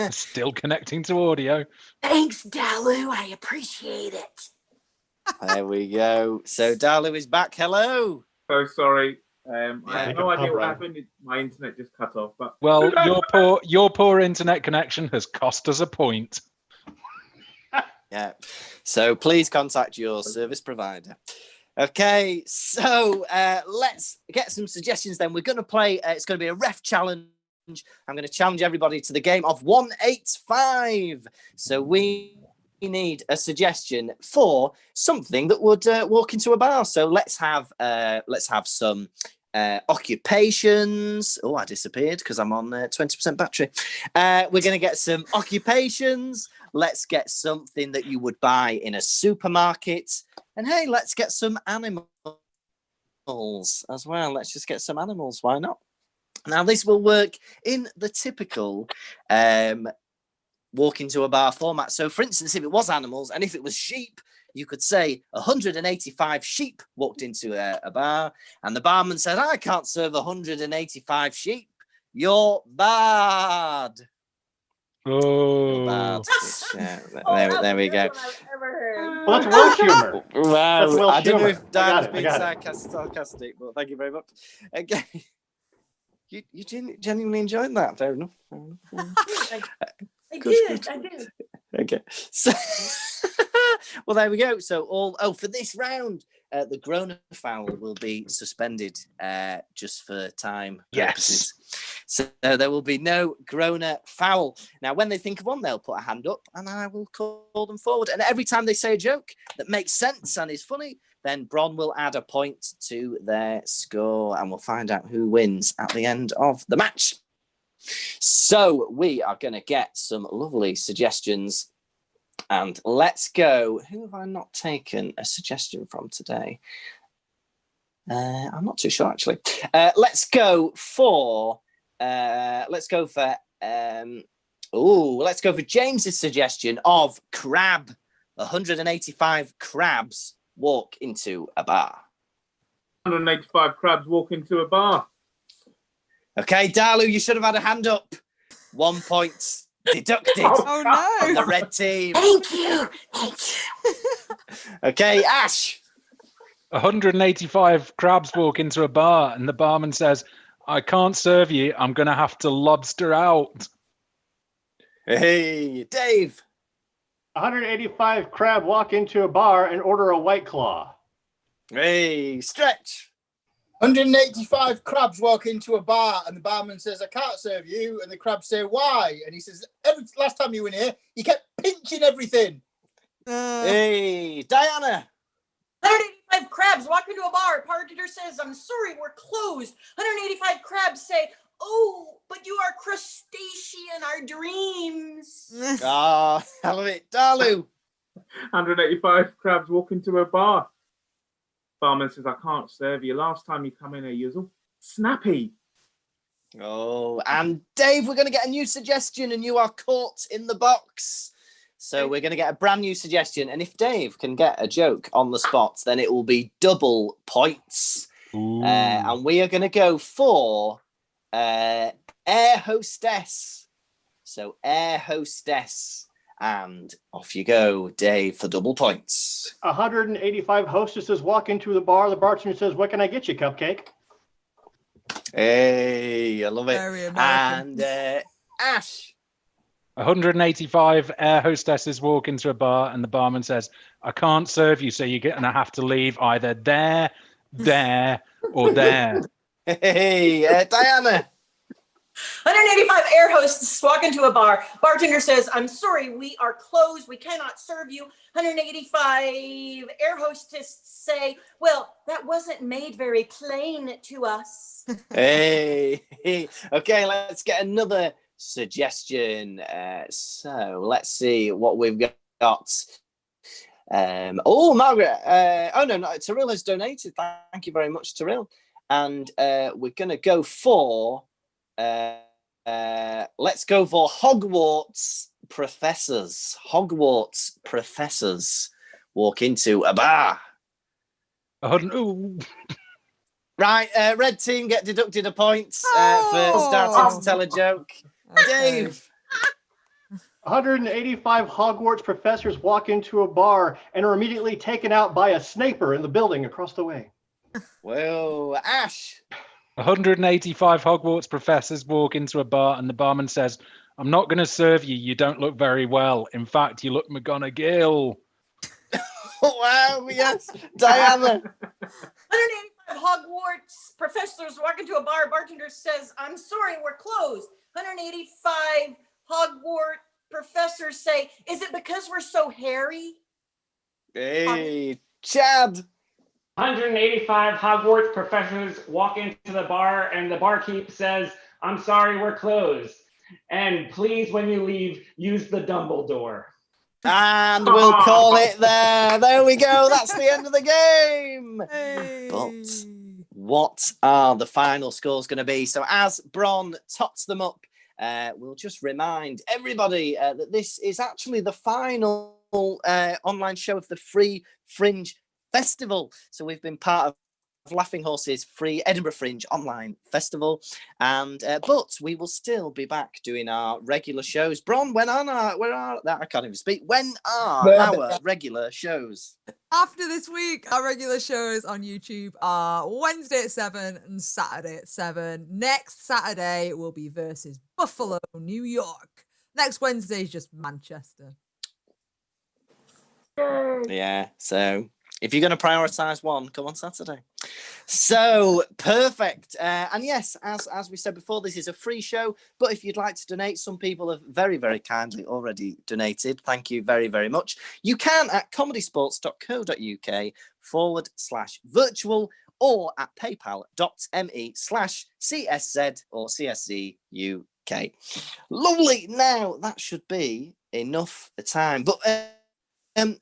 Still connecting to audio. Thanks, Dalu. I appreciate it. There we go. So Dalu is back. Hello. So sorry. I have no idea what happened. My internet just cut off. But well, your poor internet connection has cost us a point. Yeah. So please contact your service provider. Okay, so let's get some suggestions then. We're going to play, it's going to be a ref challenge. I'm going to challenge everybody to the game of 185. So we need a suggestion for something that would walk into a bar. So let's have some occupations. Oh, I disappeared because I'm on 20% battery. We're going to get some occupations. Let's get something that you would buy in a supermarket. And hey, let's get some animals as well. Let's just get some animals. Why not? Now, this will work in the typical walk into a bar format. So, for instance, if it was animals and if it was sheep, you could say 185 sheep walked into a bar, and the barman said, I can't serve 185 sheep. You're bad. Oh, Bad. There we go. Well, that's Welsh humor. Well, I don't know if I Dan's got being it. sarcastic, but thank you very much. Okay. You genuinely enjoyed that. Fair enough. I did. Okay. So, well, there we go. So for this round, the grown foul will be suspended just for time purposes. So there will be no grown foul. Now, when they think of one, they'll put a hand up and I will call them forward. And every time they say a joke that makes sense and is funny, then Bron will add a point to their score and we'll find out who wins at the end of the match. So we are going to get some lovely suggestions. And let's go. Who have I not taken a suggestion from today? I'm not too sure, actually. Let's go for James's suggestion of crab. 185 crabs walk into a bar. 185 crabs walk into a bar. Okay, Dalu, you should have had a hand up. 1 point deducted. Oh no! From the red team. Thank you. Okay, Ash. 185 crabs walk into a bar, and the barman says, I can't serve you. I'm going to have to lobster out. Hey, Dave. 185 crab walk into a bar and order a White Claw. Hey, Stretch. 185 crabs walk into a bar and the barman says, I can't serve you. And the crabs say, why? And he says, last time you were in here, you kept pinching everything. Hey, Diana. 185 crabs walk into a bar. Bartender says, I'm sorry, we're closed. 185 crabs say, oh, but you are crustacean, our dreams. I love it. Dalu. 185 crabs walk into a bar. Barman says, I can't serve you. Last time you come in here, you was all snappy. Oh, and Dave, we're going to get a new suggestion and you are caught in the box. So we're going to get a brand new suggestion. And if Dave can get a joke on the spot, then it will be double points. And we are going to go for air hostess. So air hostess. And off you go, Dave, for double points. 185 hostesses walk into the bar. The bartender says, what can I get you, cupcake? Hey, I love it. Very American. And Ash. 185 air hostesses walk into a bar and the barman says, I can't serve you, so you're going to have to leave either there, or there. Hey, Diana. 185 air hosts walk into a bar. Bartender says, I'm sorry, we are closed. We cannot serve you. 185 air hostess say, well, that wasn't made very plain to us. Hey. Okay, let's get another suggestion. So let's see what we've got. Margaret. Tyrell has donated. Thank you very much, Tyrell. And we're going to go for... let's go for Hogwarts professors. Hogwarts professors walk into a bar. Right, red team get deducted a point for starting to tell a joke. Okay. Dave. 185 Hogwarts professors walk into a bar and are immediately taken out by a sniper in the building across the way. Whoa, Ash. 185 Hogwarts professors walk into a bar and the barman says, I'm not going to serve you. You don't look very well. In fact, you look McGonagall. Wow, yes. Diana. 185 Hogwarts professors walk into a bar. Bartender says, I'm sorry, we're closed. 185 Hogwarts professors say, is it because we're so hairy? Hey, Chad. 185 Hogwarts professors walk into the bar and the barkeep says, I'm sorry, we're closed. And please, when you leave, use the Dumbledore. And we'll call it there. There we go. That's the end of the game. Hey. But what are the final scores going to be? So as Bron tots them up, we'll just remind everybody that this is actually the final online show of the Free Fringe Festival. So we've been part of Laughing Horse's free Edinburgh Fringe online festival, and but we will still be back doing our regular shows. Bron, when are I can't even speak. When are our regular shows? After this week, our regular shows on YouTube are Wednesday at 7 and Saturday at 7. Next Saturday will be versus Buffalo, New York. Next Wednesday is just Manchester. Yeah, so if you're going to prioritise one, come on Saturday. So, perfect. And yes, as we said before, this is a free show. But if you'd like to donate, some people have very, very kindly already donated. Thank you very, very much. You can at comedysportz.co.uk/virtual or at paypal.me/CSZ or CSZ UK. Lovely. Now, that should be enough time. But,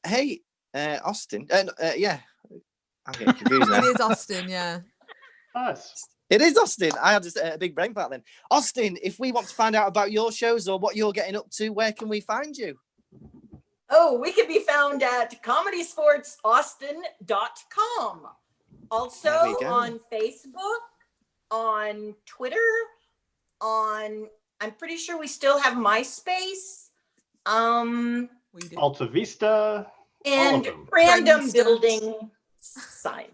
hey, Austin. Yeah. I'm getting confused now. It is Austin, yeah. Us. It is Austin. I had a big brain fart then. Austin, if we want to find out about your shows or what you're getting up to, where can we find you? Oh, we can be found at ComedySportzAustin.com. Also on Facebook, on Twitter, I'm pretty sure we still have MySpace. We do. Alta Vista. And random building sign.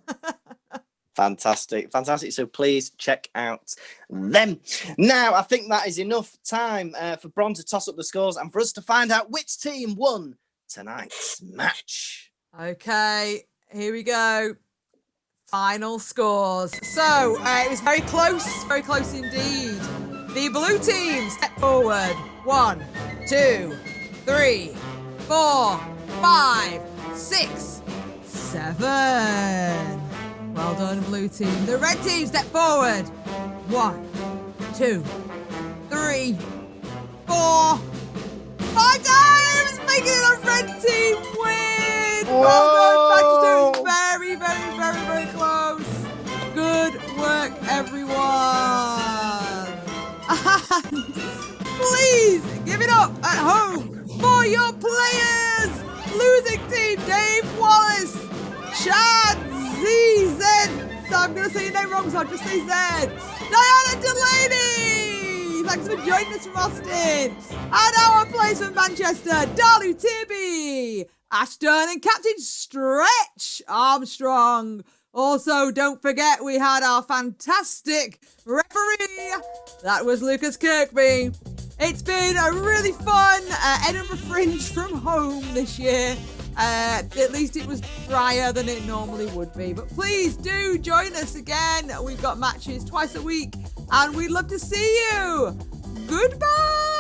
Fantastic. So please check out them. Now, I think that is enough time for Bron to toss up the scores and for us to find out which team won tonight's match. Okay, here we go. Final scores. So, it was very close indeed. The blue team step forward. 1, 2, 3, 4, 5, 6, 7. Well done, blue team. The red team, step forward. 1, 2, 3, 4, 5 times, making it a red team win. Well done, very, very, very, very close. Good work, everyone. And please give it up at home for your players. Losing team, Dave Wallace, Chad Z. So I'm going to say your name wrong, so I'll just say Z. Diana Delaney. Thanks for joining us from Austin. And our players from Manchester, Dalu Tibby, Ashton and Captain Stretch Armstrong. Also, don't forget we had our fantastic referee. That was Lucas Kirkby. It's been a really fun Edinburgh Fringe from home this year. At least it was drier than it normally would be. But please do join us again. We've got matches twice a week and we'd love to see you. Goodbye.